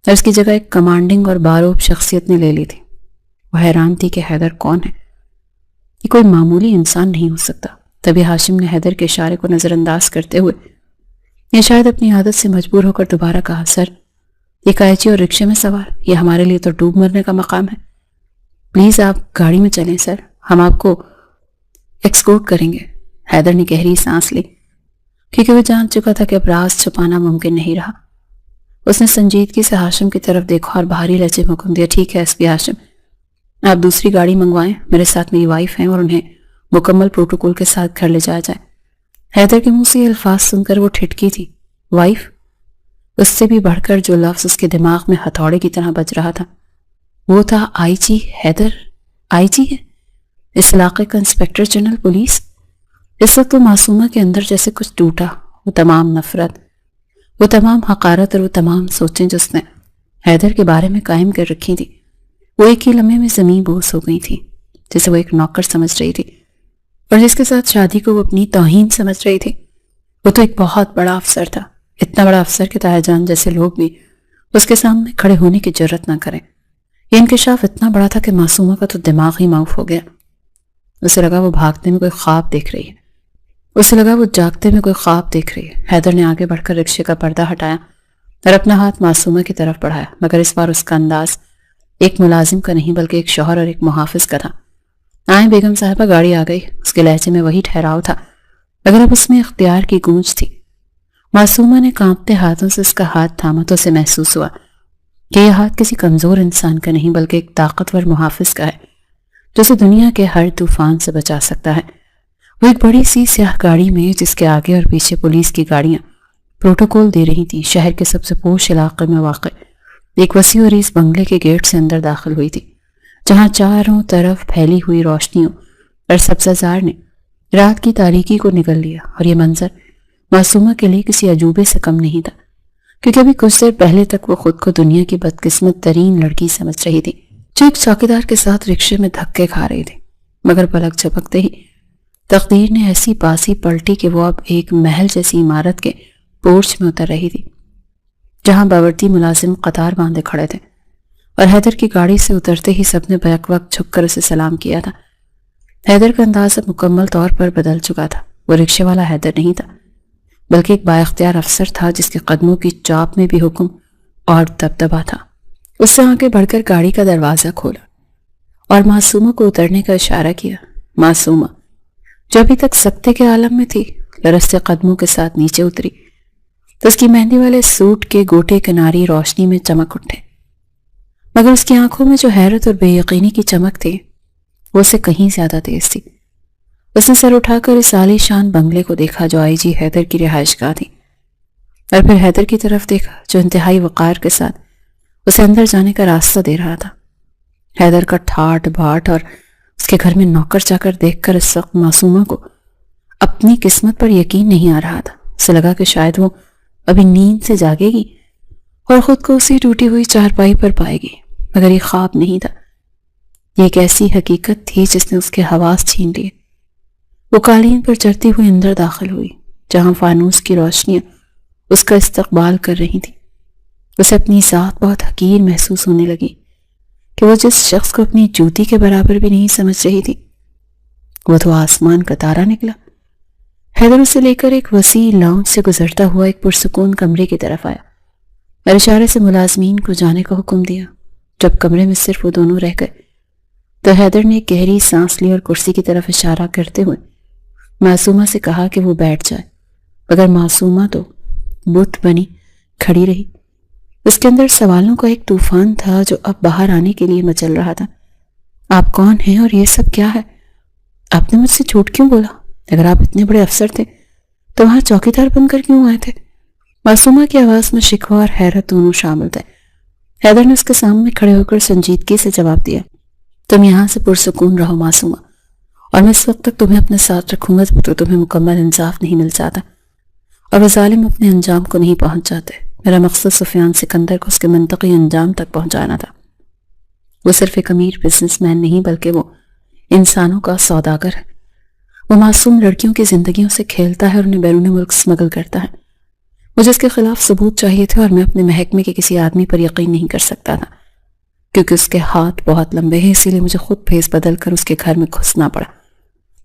اور اس کی جگہ ایک کمانڈنگ اور باروب شخصیت نے لے لی تھی۔ وہ حیران تھی کہ حیدر کون ہے؟ یہ کوئی معمولی انسان نہیں ہو سکتا۔ تبھی ہاشم نے حیدر کے اشارے کو نظر انداز کرتے ہوئے یا شاید اپنی عادت سے مجبور ہو کر دوبارہ کہا، سر، یہ قائچی اور رکشے میں سوار، یہ ہمارے لیے تو ڈوب مرنے کا مقام ہے۔ پلیز آپ گاڑی میں چلیں سر، ہم آپ کو ایکسکورٹ کریں گے۔ حیدر نے گہری سانس لی، کیونکہ وہ جان چکا تھا کہ اب راز چھپانا ممکن نہیں رہا۔ اس نے سنجیدگی سے ہاشم کی طرف دیکھا اور بھاری لہجے میں حکم دیا، ٹھیک ہے ایس پی ہاشم، آپ دوسری گاڑی منگوائیں، میرے ساتھ میری وائف ہیں اور انہیں مکمل پروٹوکول کے ساتھ گھر لے جایا جائے۔ حیدر کے منہ سے یہ الفاظ سن کر وہ ٹھٹکی تھی، وائف؟ اس سے بھی بڑھ کر جو لفظ اس کے دماغ میں ہتھوڑے کی طرح بج رہا تھا وہ تھا آئی جی حیدر۔ آئی جی ہے اس علاقے کا انسپکٹر جنرل پولیس؟ اس وقت وہ معصومہ کے اندر جیسے کچھ ٹوٹا، وہ تمام نفرت، وہ تمام حقارت اور وہ تمام سوچیں جو اس نے حیدر کے بارے میں قائم کر رکھی تھی، وہ ایک ہی لمحے میں زمین بوس ہو گئی تھی، جسے وہ ایک نوکر سمجھ رہی تھی اور جس کے ساتھ شادی کو وہ اپنی توہین سمجھ رہی تھی۔ وہ تو ایک بہت بڑا افسر تھا، اتنا بڑا افسر کہ طاہر جان جیسے لوگ بھی اس کے سامنے کھڑے ہونے کی جرت نہ کریں۔ یہ انکشاف اتنا بڑا تھا کہ معصومہ کا تو دماغ ہی معاف ہو گیا۔ اسے لگا وہ بھاگتے میں کوئی خواب دیکھ رہی ہے، اسے لگا وہ جاگتے میں کوئی خواب دیکھ رہی ہے۔ حیدر نے آگے بڑھ کر رکشے کا پردہ ہٹایا اور اپنا ہاتھ معصومہ کی طرف بڑھایا، مگر اس بار اس کا انداز ایک ملازم کا نہیں بلکہ ایک شوہر اور ایک محافظ کا تھا۔ آئیں بیگم صاحبہ، گاڑی آ گئی۔ اس کے لہجے میں وہی ٹھہراؤ تھا مگر اب اس میں اختیار کی گونج تھی۔ معصومہ نے کانپتے ہاتھوں سے اس کا ہاتھ تھاما تو اسے محسوس ہوا کہ یہ ہاتھ کسی کمزور انسان کا نہیں بلکہ ایک طاقتور محافظ کا ہے جو اسے دنیا کے ہر طوفان سے بچا سکتا ہے۔ وہ ایک بڑی سی سیاہ گاڑی میں جس کے آگے اور پیچھے پولیس کی گاڑیاں پروٹوکول دے رہی تھی، شہر کے سب سے پوش علاقے میں واقع ایک وسیع و عریض بنگلے کے گیٹ سے اندر داخل ہوئی تھی، جہاں چاروں طرف پھیلی ہوئی روشنیوں اور سبزہ نے رات کی تاریکی کو نگل لیا، اور یہ منظر معصومہ کے لیے کسی عجوبے سے کم نہیں تھا، کیونکہ ابھی کچھ دیر پہلے تک وہ خود کو دنیا کی بدقسمت ترین لڑکی سمجھ رہی تھی جو ایک چوکیدار کے ساتھ رکشے میں دھکے کھا رہی تھی۔ مگر پلک جھپکتے ہی تقدیر نے ایسی پاسی پلٹی کہ وہ اب ایک محل جیسی عمارت کے پورچ میں اتر رہی تھی، جہاں باورچی ملازم قطار باندھے کھڑے تھے، اور حیدر کی گاڑی سے اترتے ہی سب نے بیک وقت جھک کر اسے سلام کیا تھا۔ حیدر کا انداز اب مکمل طور پر بدل چکا تھا۔ وہ رکشے والا حیدر نہیں تھا بلکہ ایک بااختیار افسر تھا جس کے قدموں کی چاپ میں بھی حکم اور دبدبا تھا۔ اس سے آگے بڑھ کر گاڑی کا دروازہ کھولا اور معصومہ کو اترنے کا اشارہ کیا۔ معصومہ جو ابھی تک سکتے کے عالم میں تھی، لرزتے قدموں کے ساتھ نیچے اتری تو اس کی مہندی والے سوٹ کے گوٹے کناری روشنی میں چمک اٹھے، مگر اس کی آنکھوں میں جو حیرت اور بے یقینی کی چمک تھی وہ اسے کہیں زیادہ تیز تھی۔ اس نے سر اٹھا کر اس عالی شان بنگلے کو دیکھا جو آئی جی حیدر کی رہائش گاہ تھی، اور پھر حیدر کی طرف دیکھا جو انتہائی وقار کے ساتھ اسے اندر جانے کا راستہ دے رہا تھا۔ حیدر کا ٹھاٹ باٹ اور اس کے گھر میں نوکر چاکر دیکھ کر اس وقت معصومہ کو اپنی قسمت پر یقین نہیں آ رہا تھا۔ اسے لگا کہ شاید وہ ابھی نیند سے جاگے گی اور خود کو اسی ٹوٹی ہوئی چارپائی پر پائے گی، مگر یہ خواب نہیں تھا، یہ ایک ایسی حقیقت تھی جس نے اس کے حواس چھین لیے۔ وہ قالین پر چڑھتی ہوئی اندر داخل ہوئی جہاں فانوس کی روشنیاں اس کا استقبال کر رہی تھی۔ اسے اپنی ذات بہت حقیر محسوس ہونے لگی کہ وہ جس شخص کو اپنی جوتی کے برابر بھی نہیں سمجھ رہی تھی وہ تو آسمان کا تارا نکلا۔ حیدر اسے لے کر ایک وسیع لاؤنج سے گزرتا ہوا ایک پرسکون کمرے کی طرف آیا اور اشارے سے ملازمین کو جانے کا حکم دیا۔ جب کمرے میں صرف وہ دونوں رہ گئے تو حیدر نے ایک گہری سانس لی اور کرسی کی طرف اشارہ کرتے ہوئے معصومہ سے کہا کہ وہ بیٹھ جائے، مگر معصومہ تو بت بنی کھڑی رہی۔ اس کے اندر سوالوں کا ایک طوفان تھا جو اب باہر آنے کے لیے مچل رہا تھا۔ آپ کون ہیں اور یہ سب کیا ہے؟ آپ نے مجھ سے جھوٹ کیوں بولا؟ اگر آپ اتنے بڑے افسر تھے تو وہاں چوکیدار بن کر کیوں آئے تھے؟ معصومہ کی آواز میں شکوہ اور حیرت دونوں شامل تھے۔ حیدر نے اس کے سامنے کھڑے ہو کر سنجیدگی سے جواب دیا، تم یہاں سے پرسکون رہو معصومہ، اور میں اس وقت تک تمہیں اپنے ساتھ رکھوں گا جب تک تمہیں مکمل انصاف نہیں مل جاتا اور وہ ظالم اپنے انجام کو نہیں پہنچ جاتے۔ میرا مقصد سفیان سکندر کو اس کے منطقی انجام تک پہنچانا تھا۔ وہ صرف ایک امیر بزنس مین نہیں بلکہ وہ انسانوں کا سوداگر ہے۔ وہ معصوم لڑکیوں کی زندگیوں سے کھیلتا ہے اور انہیں بیرون ملک سمگل کرتا ہے۔ مجھے اس کے خلاف ثبوت چاہیے تھے اور میں اپنے محکمے کے کسی آدمی پر یقین نہیں کر سکتا تھا کیونکہ اس کے ہاتھ بہت لمبے ہیں، اسی لیے مجھے خود بھیس بدل کر اس کے گھر میں گھسنا پڑا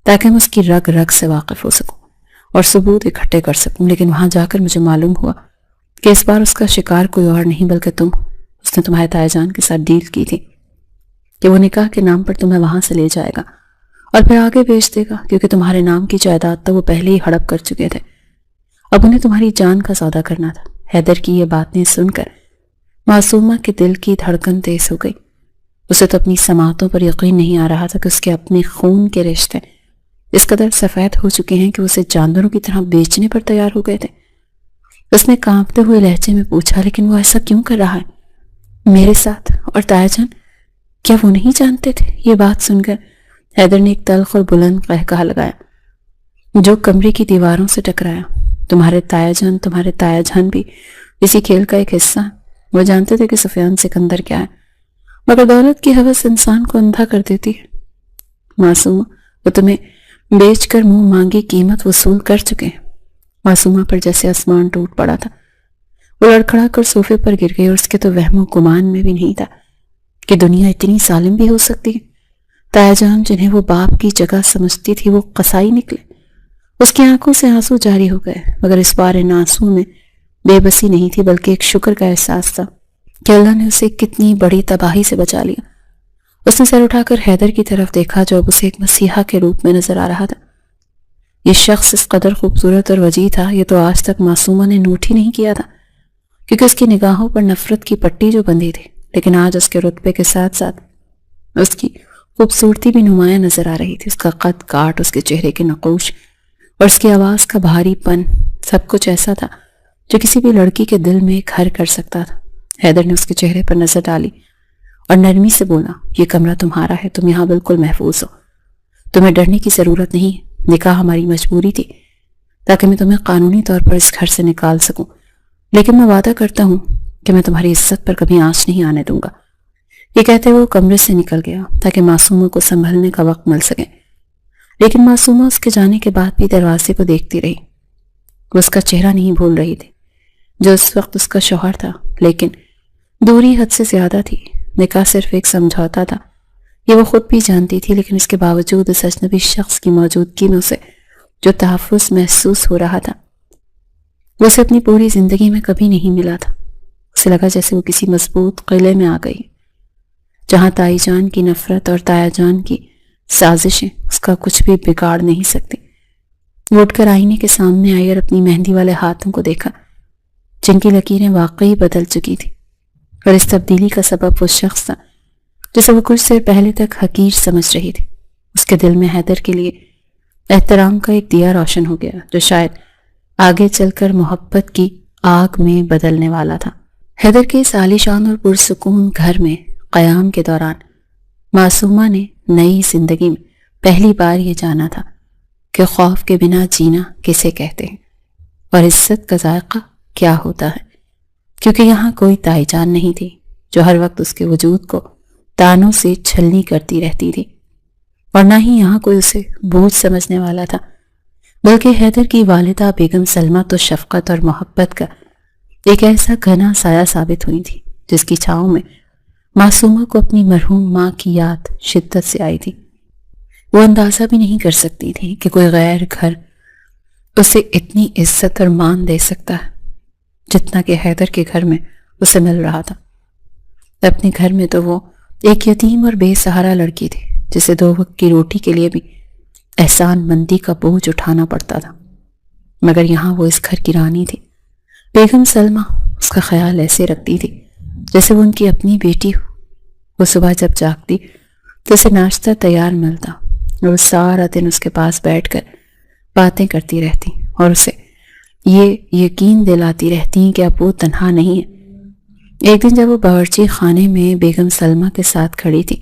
تاکہ میں اس کی رگ رگ سے واقف ہو سکوں اور ثبوت اکٹھے کر سکوں۔ لیکن وہاں جا کر مجھے معلوم ہوا کہ اس بار اس کا شکار کوئی اور نہیں بلکہ تم۔ اس نے تمہارے تایا جان کے ساتھ ڈیل کی تھی کہ وہ نکاح کے نام پر تمہیں وہاں سے لے جائے گا اور پھر آگے بیچ دے گا، کیونکہ تمہارے نام کی جائیداد تو وہ پہلے ہی ہڑپ کر چکے تھے۔ اب انہیں تمہاری جان کا سودا کرنا تھا۔ حیدر کی یہ باتیں سن کر معصومہ کے دل کی دھڑکن تیز ہو گئی۔ اسے تو اپنی سماعتوں پر یقین نہیں آ رہا تھا کہ اس کے اپنے خون کے رشتے اس قدر سفید ہو چکے ہیں کہ اسے جانوروں کی طرح بیچنے پر تیار ہو گئے تھے۔ اس نے کانپتے ہوئے لہجے میں پوچھا، لیکن وہ ایسا کیوں کر رہا ہے میرے ساتھ؟ اور تایا جان کیا وہ نہیں جانتے تھے؟ یہ بات سن کر حیدر نے ایک تلخ اور بلند قہقہہ لگایا جو کمرے کی دیواروں سے ٹکرایا۔ تمہارے تایا جان بھی اسی کھیل کا ایک حصہ ہے۔ وہ جانتے تھے کہ سفیان سکندر کیا ہے، مگر دولت کی ہوس انسان کو اندھا کر دیتی ہے۔ معصومہ، وہ تمہیں بیچ کر منہ مانگی قیمت وصول کر چکے ہیں۔ معصومہ پر جیسے آسمان ٹوٹ پڑا تھا۔ وہ لڑکھڑا کر صوفے پر گر گئی، اور اس کے تو وہم و گمان میں بھی نہیں تھا کہ دنیا اتنی ظالم بھی ہو سکتی ہے۔ تایا جان جنہیں وہ باپ کی جگہ سمجھتی تھی وہ قصائی نکلے۔ اس کی آنکھوں سے آنسو جاری ہو گئے، مگر اس بار ان آنسوؤں میں بے بسی نہیں تھی، بلکہ ایک شکر کا احساس تھا کہ اللہ نے اسے کتنی بڑی تباہی سے بچا لیا۔ اس نے سر اٹھا کر حیدر کی طرف دیکھا جو اب اسے ایک مسیحا کے روپ میں نظر آ رہا تھا۔ یہ شخص اس قدر خوبصورت اور وجیح تھا، یہ تو آج تک معصومہ نے نوٹ ہی نہیں کیا تھا، کیونکہ اس کی نگاہوں پر نفرت کی پٹی جو بندھی تھی، لیکن آج اس کے رتبے کے ساتھ ساتھ اس کی خوبصورتی بھی نمایاں نظر آ رہی تھی۔ اس کا قد کاٹ، اس کے چہرے کے نقوش اور اس کی آواز کا بھاری پن، سب کچھ ایسا تھا جو کسی بھی لڑکی کے دل میں گھر کر سکتا تھا۔ حیدر نے اس کے چہرے پر نظر ڈالی اور نرمی سے بولا، یہ کمرہ تمہارا ہے، تم یہاں بالکل محفوظ ہو، تمہیں ڈرنے کی ضرورت نہیں ہے۔ نکاح ہماری مجبوری تھی تاکہ میں تمہیں قانونی طور پر اس گھر سے نکال سکوں، لیکن میں وعدہ کرتا ہوں کہ میں تمہاری عزت پر کبھی آنچ نہیں آنے دوں گا۔ یہ کہتے وہ کمرے سے نکل گیا تاکہ معصومہ کو سنبھلنے کا وقت مل سکے، لیکن معصومہ اس کے جانے کے بعد بھی دروازے کو دیکھتی رہی۔ وہ اس کا چہرہ نہیں بھول رہی تھی جو اس وقت اس کا شوہر تھا، لیکن دوری حد سے زیادہ تھی۔ نکاح صرف ایک سمجھوتا تھا، یہ وہ خود بھی جانتی تھی، لیکن اس کے باوجود اس اجنبی شخص کی موجودگی میں اسے جو تحفظ محسوس ہو رہا تھا وہ اسے اپنی پوری زندگی میں کبھی نہیں ملا تھا۔ اسے لگا جیسے وہ کسی مضبوط قلعے میں آ گئی جہاں تائی جان کی نفرت اور تایا جان کی سازشیں اس کا کچھ بھی بگاڑ نہیں سکتی۔ وہ اٹھ کر آئینے کے سامنے آئی اور اپنی مہندی والے ہاتھوں کو دیکھا جن کی لکیریں واقعی بدل چکی تھی، اور اس تبدیلی کا سبب وہ شخص تھا جسے وہ کچھ دیر پہلے تک حقیر سمجھ رہی تھی۔ اس کے دل میں حیدر کے لیے احترام کا ایک دیا روشن ہو گیا جو شاید آگے چل کر محبت کی آگ میں بدلنے والا تھا۔ حیدر کے اس عالیشان اور پرسکون گھر میں قیام کے دوران معصومہ نے نئی زندگی میں پہلی بار یہ جانا تھا کہ خوف کے بنا جینا کسے کہتے ہیں اور عزت کا ذائقہ کیا ہوتا ہے، کیونکہ یہاں کوئی تائی جان نہیں تھی جو ہر وقت اس کے وجود کو تانوں سے چھلنی کرتی رہتی تھی، اور نہ ہی یہاں کوئی اسے بوجھ سمجھنے والا تھا، بلکہ حیدر کی والدہ بیگم سلمہ تو شفقت اور محبت کا ایک ایسا گھنا سایہ ثابت ہوئی تھی جس کی چھاؤں میں معصومہ کو اپنی مرحوم ماں کی یاد شدت سے آئی تھی۔ وہ اندازہ بھی نہیں کر سکتی تھی کہ کوئی غیر گھر اسے اتنی عزت اور مان دے سکتا ہے جتنا کہ حیدر کے گھر میں اسے مل رہا تھا۔ اپنے گھر میں تو وہ ایک یتیم اور بے سہارا لڑکی تھی جسے 2 وقت کی روٹی کے لیے بھی احسان مندی کا بوجھ اٹھانا پڑتا تھا، مگر یہاں وہ اس گھر کی رانی تھی۔ بیگم سلمہ اس کا خیال ایسے رکھتی تھی جیسے وہ ان کی اپنی بیٹی ہو۔ وہ صبح جب جاگتی تو اسے ناشتہ تیار ملتا اور وہ سارا دن اس کے پاس بیٹھ کر باتیں کرتی رہتی اور اسے یہ یقین دلاتی رہتی کہ اب وہ تنہا نہیں ہے۔ ایک دن جب وہ باورچی خانے میں بیگم سلمہ کے ساتھ کھڑی تھی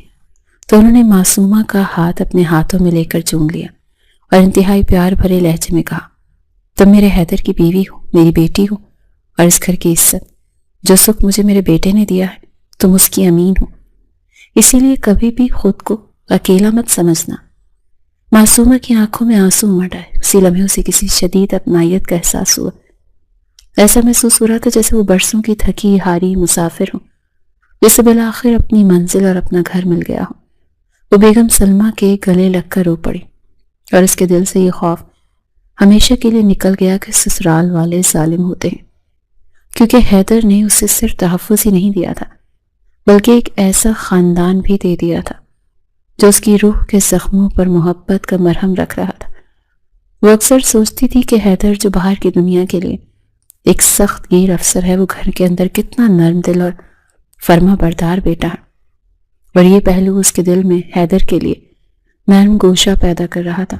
تو انہوں نے معصومہ کا ہاتھ اپنے ہاتھوں میں لے کر چوم لیا اور انتہائی پیار بھرے لہجے میں کہا، تم میرے حیدر کی بیوی ہو، میری بیٹی ہو، اور اس گھر کی عزت جو سکھ مجھے میرے بیٹے نے دیا ہے تم اس کی امین ہو، اسی لیے کبھی بھی خود کو اکیلا مت سمجھنا۔ معصومہ کی آنکھوں میں آنسو امڈ آئے۔ اسی لمحے اسے کسی شدید اپنائیت کا احساس ہوا۔ ایسا محسوس ہو رہا تھا جیسے وہ برسوں کی تھکی ہاری مسافر ہو جسے بالآخر اپنی منزل اور اپنا گھر مل گیا ہو۔ وہ بیگم سلمہ کے گلے لگ کر رو پڑی اور اس کے دل سے یہ خوف ہمیشہ کے لیے نکل گیا کہ سسرال والے ظالم ہوتے ہیں، کیونکہ حیدر نے اسے صرف تحفظ ہی نہیں دیا تھا بلکہ ایک ایسا خاندان بھی دے دیا تھا جو اس کی روح کے زخموں پر محبت کا مرہم رکھ رہا تھا۔ وہ اکثر سوچتی تھی کہ حیدر جو باہر کی دنیا کے لیے ایک سخت گیر افسر ہے، وہ گھر کے اندر کتنا نرم دل اور فرما بردار بیٹا ہے، اور یہ پہلو اس کے دل میں حیدر کے لیے نرم گوشہ پیدا کر رہا تھا۔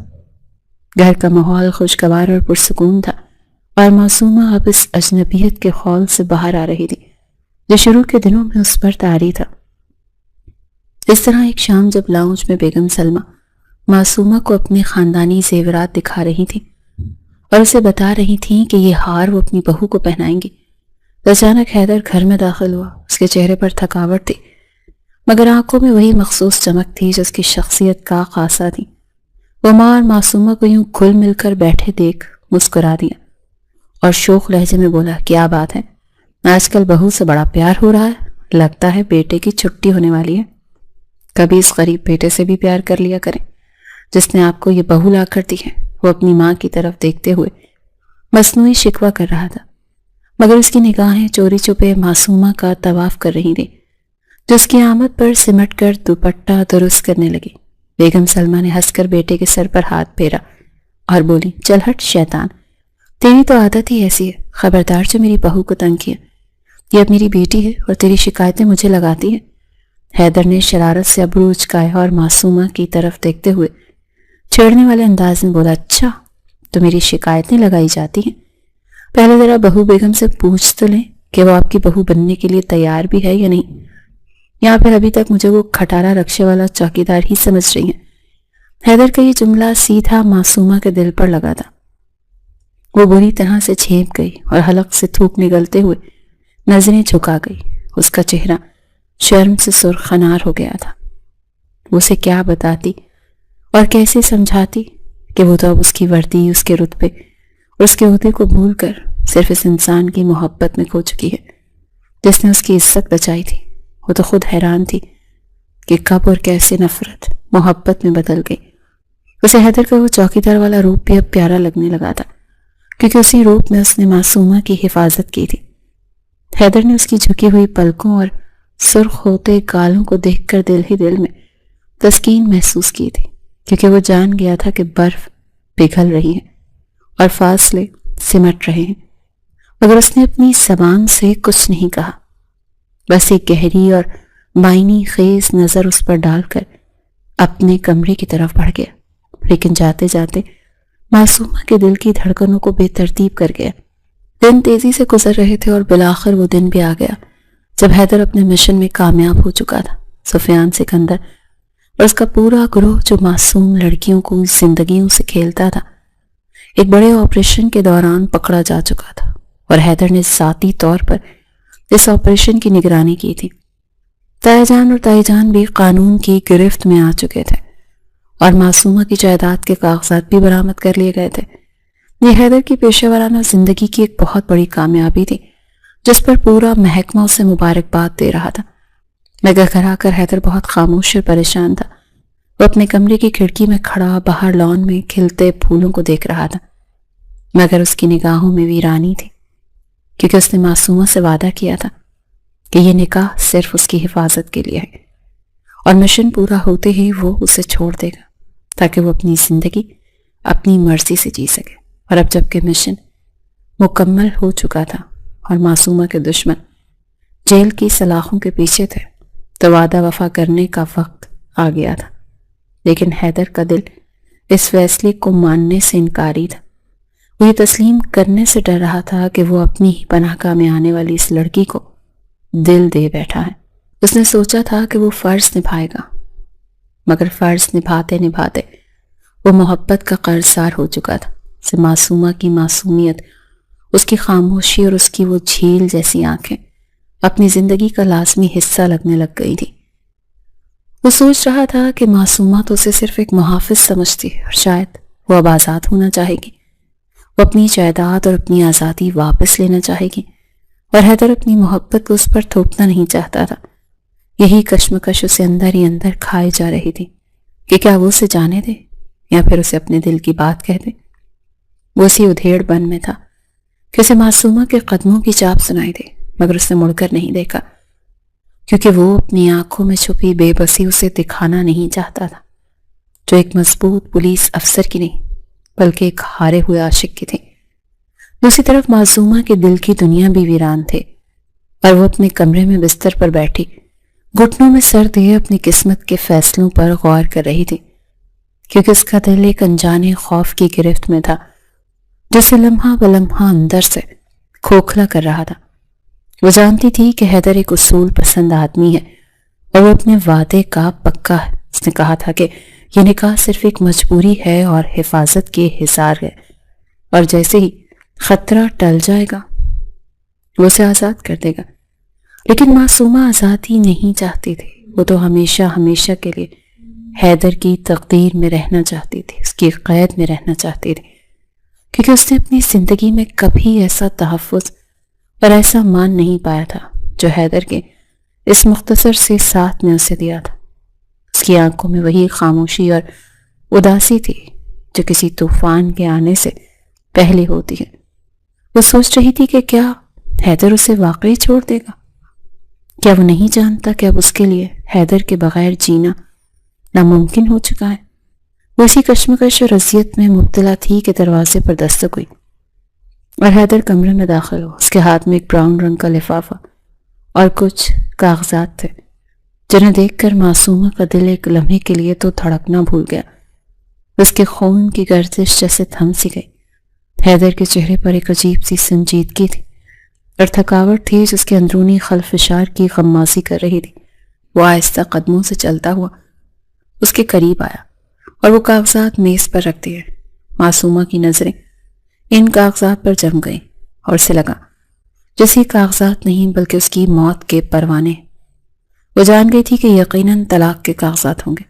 گھر کا ماحول خوشگوار اور پرسکون تھا، اور معصومہ اب اس اجنبیت کے خول سے باہر آ رہی تھی جو شروع کے دنوں میں اس پر طاری تھا۔ اس طرح ایک شام جب لاؤنج میں بیگم سلمہ معصومہ کو اپنے خاندانی زیورات دکھا رہی تھی اور اسے بتا رہی تھیں کہ یہ ہار وہ اپنی بہو کو پہنائیں گی، تو اچانک حیدر گھر میں داخل ہوا۔ اس کے چہرے پر تھکاوٹ تھی مگر آنکھوں میں وہی مخصوص چمک تھی جو اس کی شخصیت کا خاصہ تھی۔ وہ ماں اور معصومہ کو یوں گھل مل کر بیٹھے دیکھ مسکرا دیا اور شوخ لہجے میں بولا، کیا بات ہے، آج کل بہو سے بڑا پیار ہو رہا ہے، لگتا ہے بیٹے کی چھٹی ہونے والی ہے۔ کبھی اس غریب بیٹے سے بھی پیار کر لیا کریں جس نے آپ کو یہ بہو لا کر دی ہے۔ وہ اپنی ماں کی طرف دیکھتے ہوئے مصنوعی شکوہ کر رہا تھا مگر اس کی نگاہیں چوری چھپے معصومہ کا طواف کر رہی تھیں جو اس کی آمد پر سمٹ کر دوپٹہ درست کرنے لگی۔ بیگم سلمہ نے ہنس کر بیٹے کے سر پر ہاتھ پھیرا اور بولی، چل ہٹ شیطان، تیری تو عادت ہی ایسی ہے، خبردار جو میری بہو کو تنگ کیا، یہ اب میری بیٹی ہے اور تیری شکایتیں مجھے لگاتی ہے۔ حیدر نے شرارت سے ابرو اچکایا اور معصومہ کی طرف دیکھتے ہوئے چھیڑنے والے انداز میں بولا، اچھا تو میری شکایتیں لگائی جاتی ہیں، پہلے ذرا بہو بیگم سے پوچھ تو لیں کہ وہ آپ کی بہو بننے کے لیے تیار بھی ہے یا نہیں، یا پھر ابھی تک مجھے وہ کھٹارا رکشے والا چوکیدار ہی سمجھ رہی ہیں۔ حیدر کا یہ جملہ سیدھا معصومہ کے دل پر لگا تھا۔ وہ بری طرح سے چھینپ گئی اور حلق سے تھوک نگلتے ہوئے نظریں جھکا گئی۔ اس کا چہرہ شرم سے سرخنار ہو گیا تھا۔ وہ اسے کیا بتاتی اور کیسے سمجھاتی کہ وہ تو اب اس کی وردی، اس کے رتبے اور اس کے عہدے کو بھول کر صرف اس انسان کی محبت میں کھو چکی ہے جس نے اس کی عزت بچائی تھی۔ وہ تو خود حیران تھی کہ کب اور کیسے نفرت محبت میں بدل گئی۔ اسے حیدر کا وہ چوکیدار والا روپ بھی اب پیارا لگنے لگا تھا کیونکہ اسی روپ میں اس نے معصومہ کی حفاظت کی تھی۔ حیدر نے اس کی جھکی ہوئی پلکوں اور سرخ ہوتے گالوں کو دیکھ کر دل ہی دل میں تسکین محسوس کی تھی کیونکہ وہ جان گیا تھا کہ برف پگھل رہی ہے اور فاصلے سمٹ رہے ہیں، مگر اس نے اپنی زبان سے کچھ نہیں کہا، بس ایک گہری اور معنی خیز نظر اس پر ڈال کر اپنے کمرے کی طرف بڑھ گیا۔ لیکن جاتے جاتے معصومہ کے دل کی دھڑکنوں کو بے ترتیب کر گیا۔ دن تیزی سے گزر رہے تھے اور بالآخر وہ دن بھی آ گیا جب حیدر اپنے مشن میں کامیاب ہو چکا تھا۔ سفیان سکندر اور اس کا پورا گروہ جو معصوم لڑکیوں کو زندگیوں سے کھیلتا تھا ایک بڑے آپریشن کے دوران پکڑا جا چکا تھا اور حیدر نے ذاتی طور پر اس آپریشن کی نگرانی کی تھی۔ تایا جان اور تائی جان بھی قانون کی گرفت میں آ چکے تھے اور معصومہ کی جائیداد کے کاغذات بھی برآمد کر لیے گئے تھے۔ یہ حیدر کی پیشہ ورانہ زندگی کی ایک بہت بڑی کامیابی تھی جس پر پورا محکمہ اسے مبارکباد دے رہا تھا، مگر گھر آ کر حیدر بہت خاموش اور پریشان تھا۔ وہ اپنے کمرے کی کھڑکی میں کھڑا باہر لان میں کھلتے پھولوں کو دیکھ رہا تھا، مگر اس کی نگاہوں میں ویرانی تھی کیونکہ اس نے معصومہ سے وعدہ کیا تھا کہ یہ نکاح صرف اس کی حفاظت کے لیے ہے اور مشن پورا ہوتے ہی وہ اسے چھوڑ دے گا تاکہ وہ اپنی زندگی اپنی مرضی سے جی سکے۔ اور اب جب کہ مشن مکمل ہو چکا تھا اور معصومہ کے دشمن جیل کی سلاخوں کے پیچھے تھے تو وعدہ وفا کرنے کا وقت آ گیا تھا۔ لیکن حیدر کا دل اس فیصلے کو ماننے سے انکاری تھا۔ وہ یہ تسلیم کرنے سے ڈر رہا تھا کہ وہ اپنی ہی پناہ گاہ میں آنے والی اس لڑکی کو دل دے بیٹھا ہے۔ اس نے سوچا تھا کہ وہ فرض نبھائے گا، مگر فرض نبھاتے نبھاتے وہ محبت کا قرضدار ہو چکا تھا۔ سے معصومہ کی معصومیت، اس کی خاموشی اور اس کی وہ جھیل جیسی آنکھیں اپنی زندگی کا لازمی حصہ لگنے لگ گئی تھی۔ وہ سوچ رہا تھا کہ معصومہ تو اسے صرف ایک محافظ سمجھتی ہے اور شاید وہ اب آزاد ہونا چاہے گی، وہ اپنی جائیداد اور اپنی آزادی واپس لینا چاہے گی، اور حیدر اپنی محبت کو اس پر تھوپنا نہیں چاہتا تھا۔ یہی کشمکش اسے اندر ہی اندر کھائے جا رہی تھی کہ کیا وہ اسے جانے دے یا پھر اسے اپنے دل کی بات کہہ دے۔ وہ اسی ادھیڑ بن میں تھا کہ اسے معصومہ کے قدموں کی چاپ سنائی دے، مگر اس نے مڑ کر نہیں دیکھا کیونکہ وہ اپنی آنکھوں میں چھپی بے بسی اسے دکھانا نہیں چاہتا تھا، جو ایک مضبوط پولیس افسر کی نہیں بلکہ ایک ہارے ہوئے عاشق کی تھی۔ دوسری طرف معصومہ کے دل کی دنیا بھی ویران تھے اور وہ اپنے کمرے میں بستر پر بیٹھی گھٹنوں میں سر دیے اپنی قسمت کے فیصلوں پر غور کر رہی تھی، کیونکہ اس کا دل ایک انجانے خوف کی گرفت میں تھا جسے لمحہ بلمحہ اندر سے کھوکھلا کر رہا تھا۔ وہ جانتی تھی کہ حیدر ایک اصول پسند آدمی ہے اور وہ اپنے وعدے کا پکا ہے۔ اس نے کہا تھا کہ یہ نکاح صرف ایک مجبوری ہے اور حفاظت کے حصار ہے، اور جیسے ہی خطرہ ٹل جائے گا وہ اسے آزاد کر دے گا۔ لیکن معصومہ آزادی نہیں چاہتی تھی، وہ تو ہمیشہ ہمیشہ کے لیے حیدر کی تقدیر میں رہنا چاہتی تھی، اس کی قید میں رہنا چاہتی تھی، کیونکہ اس نے اپنی زندگی میں کبھی ایسا تحفظ اور ایسا مان نہیں پایا تھا جو حیدر کے اس مختصر سے ساتھ نے اسے دیا تھا۔ اس کی آنکھوں میں وہی خاموشی اور اداسی تھی جو کسی طوفان کے آنے سے پہلے ہوتی ہے۔ وہ سوچ رہی تھی کہ کیا حیدر اسے واقعی چھوڑ دے گا؟ کیا وہ نہیں جانتا کہ اب اس کے لیے حیدر کے بغیر جینا ناممکن ہو چکا ہے؟ وہ اسی کشمکش اور اذیت میں مبتلا تھی کہ دروازے پر دستک ہوئی اور حیدر کمرے میں داخل ہوا۔ اس کے ہاتھ میں ایک براؤن رنگ کا لفافہ اور کچھ کاغذات تھے جنہیں دیکھ کر معصومہ کا دل ایک لمحے کے لیے تو دھڑکنا بھول گیا۔ اس کے خون کی گردش جیسے تھم سی گئی۔ حیدر کے چہرے پر ایک عجیب سی سنجیدگی تھی اور تھکاوٹ تھی جس کے اندرونی خلفشار کی غمازی کر رہی تھی۔ وہ آہستہ قدموں سے چلتا ہوا اس کے قریب آیا اور وہ کاغذات میز پر رکھ دیے۔ معصومہ کی نظریں ان کاغذات پر جم گئیں اور اسے لگا جیسے کاغذات نہیں بلکہ اس کی موت کے پروانے۔ وہ جان گئی تھی کہ یقیناً طلاق کے کاغذات ہوں گے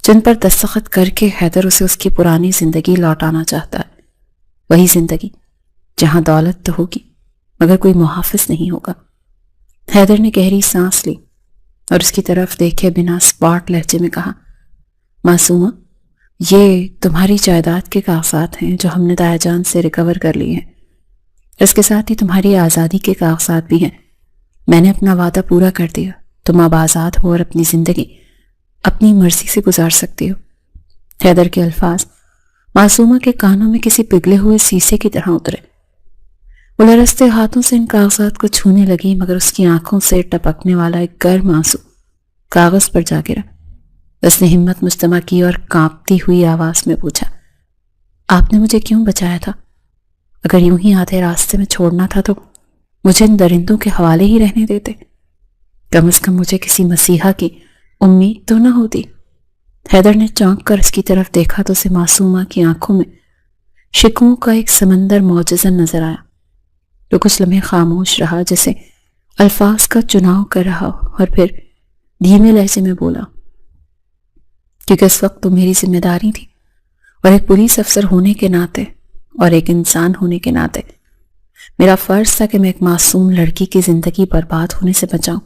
جن پر دستخط کر کے حیدر اسے اس کی پرانی زندگی لوٹانا چاہتا ہے، وہی زندگی جہاں دولت تو ہوگی مگر کوئی محافظ نہیں ہوگا۔ حیدر نے گہری سانس لی اور اس کی طرف دیکھے بنا اسپاٹ لہجے میں کہا، معصومہ، یہ تمہاری جائیداد کے کاغذات ہیں جو ہم نے دایا جان سے ریکور کر لیے ہیں۔ اس کے ساتھ ہی تمہاری آزادی کے کاغذات بھی ہیں۔ میں نے اپنا وعدہ پورا کر دیا، تم اب آزاد ہو اور اپنی زندگی اپنی مرضی سے گزار سکتی ہو۔ حیدر کے الفاظ معصومہ کے کانوں میں کسی پگھلے ہوئے شیشے کی طرح اترے۔ وہ لرزتے ہاتھوں سے ان کاغذات کو چھونے لگی مگر اس کی آنکھوں سے ٹپکنے والا ایک گرم آنسو کاغذ پر جا گرا۔ اس نے ہمت مجتمع کی اور کانپتی ہوئی آواز میں پوچھا، آپ نے مجھے کیوں بچایا تھا؟ اگر یوں ہی آدھے راستے میں چھوڑنا تھا تو مجھے ان درندوں کے حوالے ہی رہنے دیتے، کم از کم مجھے کسی مسیحا کی امید تو نہ ہوتی۔ حیدر نے چونک کر اس کی طرف دیکھا تو اسے معصومہ کی آنکھوں میں شکووں کا ایک سمندر معجزن نظر آیا۔ تو کچھ لمحے خاموش رہا جیسے الفاظ کا چناؤ کر رہا ہو، اور پھر دھیمے لہجے میں بولا، کیونکہ اس وقت تو میری ذمہ داری تھی، اور ایک پولیس افسر ہونے کے ناطے اور ایک انسان ہونے کے ناطے میرا فرض تھا کہ میں ایک معصوم لڑکی کی زندگی برباد ہونے سے بچاؤں۔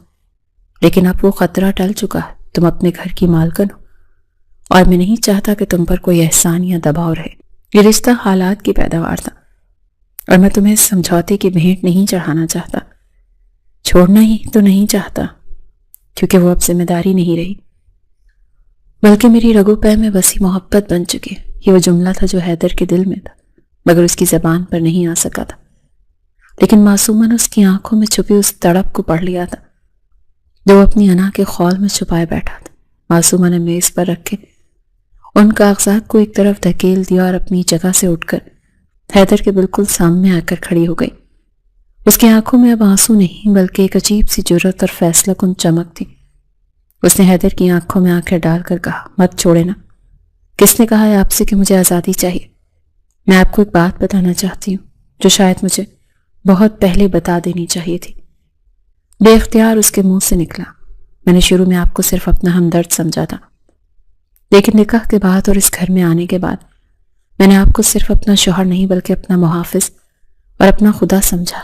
لیکن اب وہ خطرہ ٹل چکا ہے، تم اپنے گھر کی مالکن ہو اور میں نہیں چاہتا کہ تم پر کوئی احسان یا دباؤ رہے۔ یہ رشتہ حالات کی پیداوار تھا اور میں تمہیں سمجھوتے کی بھیٹ نہیں چڑھانا چاہتا، چھوڑنا ہی تو نہیں چاہتا، کیونکہ وہ اب ذمہ داری نہیں رہی بلکہ میری رگو پے میں وسیع محبت بن چکی۔ یہ وہ جملہ تھا جو حیدر کے دل میں تھا مگر اس کی زبان پر نہیں آ سکا تھا، لیکن معصومہ نے اس کی آنکھوں میں چھپی اس تڑپ کو پڑھ لیا تھا جو وہ اپنی انا کے خول میں چھپائے بیٹھا تھا۔ معصومہ نے میز پر رکھے ان کاغذات کو ایک طرف دھکیل دیا اور اپنی جگہ سے اٹھ کر حیدر کے بالکل سامنے آ کر کھڑی ہو گئی۔ اس کی آنکھوں میں اب آنسو نہیں بلکہ ایک عجیب سی جرأت اور فیصلہ کن چمک تھی۔ اس نے حیدر کی آنکھوں میں آنکھیں ڈال کر کہا، مت چھوڑے نا، کس نے کہا ہے آپ سے کہ مجھے آزادی چاہیے؟ میں آپ کو ایک بات بتانا چاہتی ہوں جو شاید مجھے بہت پہلے بتا دینی چاہیے تھی۔ بے اختیار اس کے منہ سے نکلا، میں نے شروع میں آپ کو صرف اپنا ہمدرد سمجھا تھا، لیکن نکاح کے بعد اور اس گھر میں آنے کے بعد میں نے آپ کو صرف اپنا شوہر نہیں بلکہ اپنا محافظ اور اپنا خدا سمجھا۔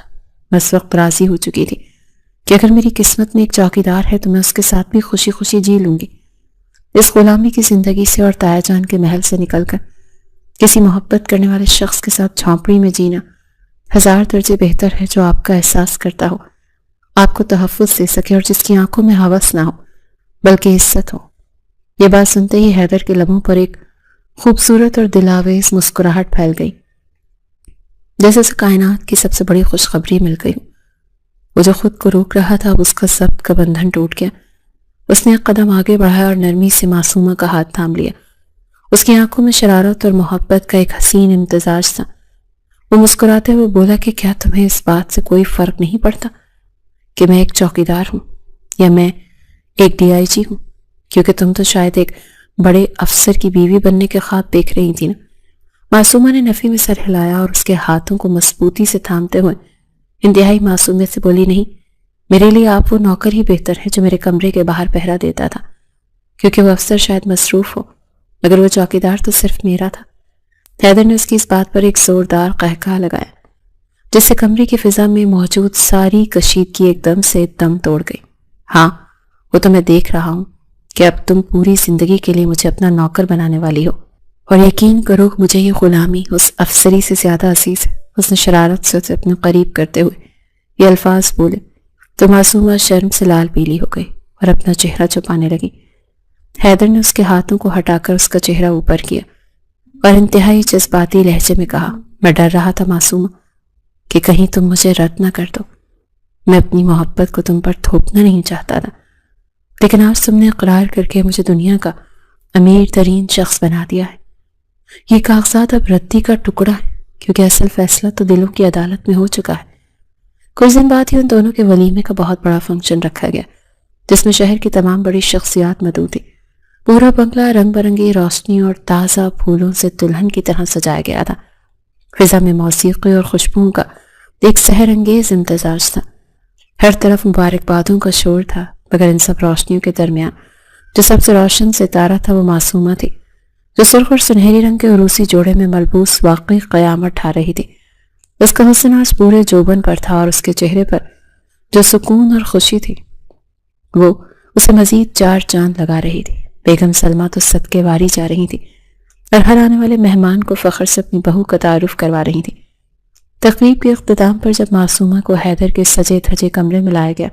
میں اس وقت راضی ہو چکی تھی کہ اگر میری قسمت میں ایک چوکیدار ہے تو میں اس کے ساتھ بھی خوشی خوشی جی لوں گی۔ اس غلامی کی زندگی سے اور تایا جان کے محل سے نکل کر کسی محبت کرنے والے شخص کے ساتھ جھونپڑی میں جینا 1000 درجے بہتر ہے، جو آپ کا احساس کرتا ہو، آپ کو تحفظ دے سکے اور جس کی آنکھوں میں ہوس نہ ہو بلکہ عزت ہو۔ یہ بات سنتے ہی حیدر کے لبوں پر ایک خوبصورت اور دلاویز مسکراہٹ پھیل گئی، جیسے اسے کائنات کی سب سے بڑی خوشخبری مل گئی۔ وہ جو خود کو روک رہا تھا اب اس کا ضبط کا بندھن ٹوٹ گیا۔ اس نے ایک قدم آگے بڑھایا اور نرمی سے معصومہ کا ہاتھ تھام لیا۔ اس کی آنکھوں میں شرارت اور محبت کا ایک حسین امتزاج تھا وہ مسکراتے ہوئے بولا کہ کیا تمہیں اس بات سے کوئی فرق نہیں پڑتا کہ میں ایک چوکیدار ہوں یا میں ایک DIG ہوں، کیونکہ تم تو شاید ایک بڑے افسر کی بیوی بننے کے خواب دیکھ رہی تھی نا۔ معصومہ نے نفی میں سر ہلایا اور اس کے ہاتھوں کو مضبوطی سے تھامتے ہوئے انتہائی معصومیت سے بولی، نہیں، میرے لیے آپ وہ نوکر ہی بہتر ہے جو میرے کمرے کے باہر پہرا دیتا تھا، کیونکہ وہ افسر شاید مصروف ہو مگر وہ چوکیدار تو صرف میرا تھا۔ حیدر نے اس کی اس بات پر ایک زوردار قہقہہ لگایا جس سے کمرے کی فضا میں موجود ساری کشیدگی ایک دم سے دم توڑ گئی۔ ہاں، وہ تو میں دیکھ رہا ہوں کہ اب تم پوری زندگی کے لیے مجھے اپنا نوکر بنانے والی ہو، اور یقین کرو مجھے یہ غلامی اس افسری سے زیادہ عزیز ہے۔ اس نے شرارت سے اسے اپنے قریب کرتے ہوئے یہ الفاظ بولے تو معصومہ شرم سے لال پیلی ہو گئی اور اپنا چہرہ چھپانے لگی۔ حیدر نے اس کے ہاتھوں کو ہٹا کر اس کا چہرہ اوپر کیا اور انتہائی جذباتی لہجے میں کہا، میں ڈر رہا تھا معصومہ کہ کہیں تم مجھے رد نہ کر دو۔ میں اپنی محبت کو تم پر تھوپنا نہیں چاہتا تھا، لیکن آج تم نے اقرار کر کے مجھے دنیا کا امیر ترین شخص بنا دیا ہے۔ یہ کاغذات اب ردی کا ٹکڑا ہے، کیونکہ اصل فیصلہ تو دلوں کی عدالت میں ہو چکا ہے۔ کچھ دن بعد ہی ان دونوں کے ولیمے کا بہت بڑا فنکشن رکھا گیا جس میں شہر کی تمام بڑی شخصیات مدعو تھی۔ پورا بنگلہ رنگ برنگی روشنی اور تازہ پھولوں سے دلہن کی طرح سجایا گیا تھا۔ فضا میں موسیقی اور خوشبوؤں کا ایک سحر انگیز امتزاج تھا۔ ہر طرف مبارکبادوں کا شور تھا، مگر ان سب روشنیوں کے درمیان جو سب سے روشن ستارہ تھا وہ معصومہ تھی، جو سرخ اور سنہری رنگ کے عروسی جوڑے میں ملبوس واقعی قیامت ٹھا رہی تھی۔ اس کا حسن آج پورے جوبن پر تھا اور اس کے چہرے پر جو سکون اور خوشی تھی وہ اسے مزید چار چاند لگا رہی تھی۔ بیگم سلمہ تو صدقے واری جا رہی تھی اور ہر آنے والے مہمان کو فخر سے اپنی بہو کا تعارف کروا رہی تھی۔ تقریب کے اختتام پر جب معصومہ کو حیدر کے سجے دھجے کمرے میں لایا گیا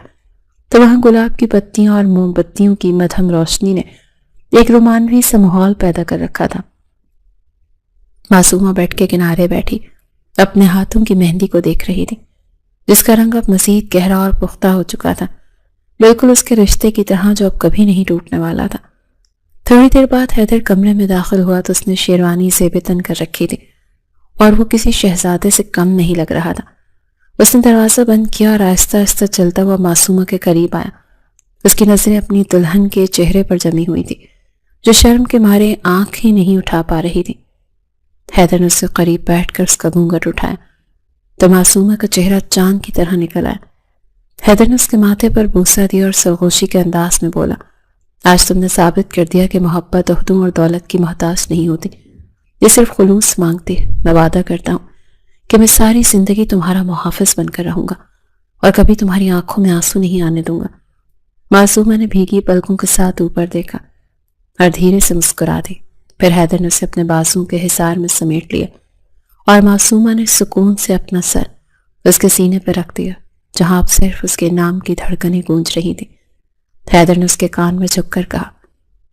تو وہاں گلاب کی پتیاں اور موم بتیوں کی مدھم روشنی نے ایک رومانوی سا ماحول پیدا کر رکھا تھا۔ معصومہ بیٹھ کے کنارے بیٹھی اپنے ہاتھوں کی مہندی کو دیکھ رہی تھی، جس کا رنگ اب مزید گہرا اور پختہ ہو چکا تھا، بالکل اس کے رشتے کی طرح جو اب کبھی نہیں ٹوٹنے والا تھا۔ تھوڑی دیر بعد حیدر کمرے میں داخل ہوا تو اس نے شیروانی زیب تن کر رکھی تھی اور وہ کسی شہزادے سے کم نہیں لگ رہا تھا۔ اس نے دروازہ بند کیا اور آہستہ آہستہ چلتا ہوا معصومہ کے قریب آیا۔ اس کی نظریں اپنی دلہن کے چہرے پر جمی ہوئی تھی جو شرم کے مارے آنکھ ہی نہیں اٹھا پا رہی تھی۔ حیدر نے اس سے قریب بیٹھ کر اس کا گھونگھٹ اٹھایا تو معصومہ کا چہرہ چاند کی طرح نکل آیا۔ حیدر نے اس کے ماتھے پر بوسہ دیا اور سرگوشی کے انداز میں بولا، آج تم نے ثابت کر دیا کہ محبت عہدوں اور دولت کی محتاج نہیں ہوتی، یہ صرف خلوص مانگتی ہے۔ میں وعدہ کرتا ہوں کہ میں ساری زندگی تمہارا محافظ بن کر رہوں گا اور کبھی تمہاری آنکھوں میں آنسو نہیں آنے دوں گا۔ معصومہ نے بھیگی پلکوں کے ساتھ اوپر دیکھا اور دھیرے سے مسکرا دی۔ پھر حیدر نے اسے اپنے بازوں کے حصار میں سمیٹ لیا اور معصومہ نے سکون سے اپنا سر اس کے سینے پہ رکھ دیا جہاں اب صرف اس کے نام کی دھڑکنیں گونج رہی تھی۔ حیدر نے اس کے کان میں جھک کر کہا،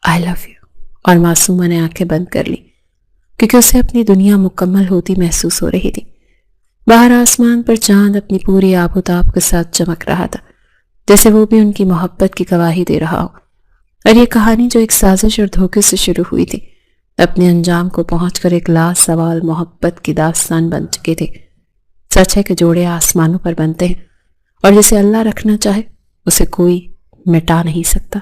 آئی لو یو، اور معصومہ نے آنکھیں بند کر لی کیونکہ اسے اپنی دنیا مکمل ہوتی محسوس ہو رہی تھی۔ باہر آسمان پر چاند اپنی پوری آب و تاب کے ساتھ چمک رہا تھا جیسے وہ بھی ان کی محبت کی گواہی دے رہا ہو، اور یہ کہانی جو ایک سازش اور دھوکے سے شروع ہوئی تھی اپنے انجام کو پہنچ کر ایک لاسوال محبت کی داستان بن چکی تھی۔ سچ ہے کہ جوڑے آسمانوں پر بنتے ہیں اور جسے اللہ رکھنا چاہے اسے کوئی مٹا نہیں سکتا۔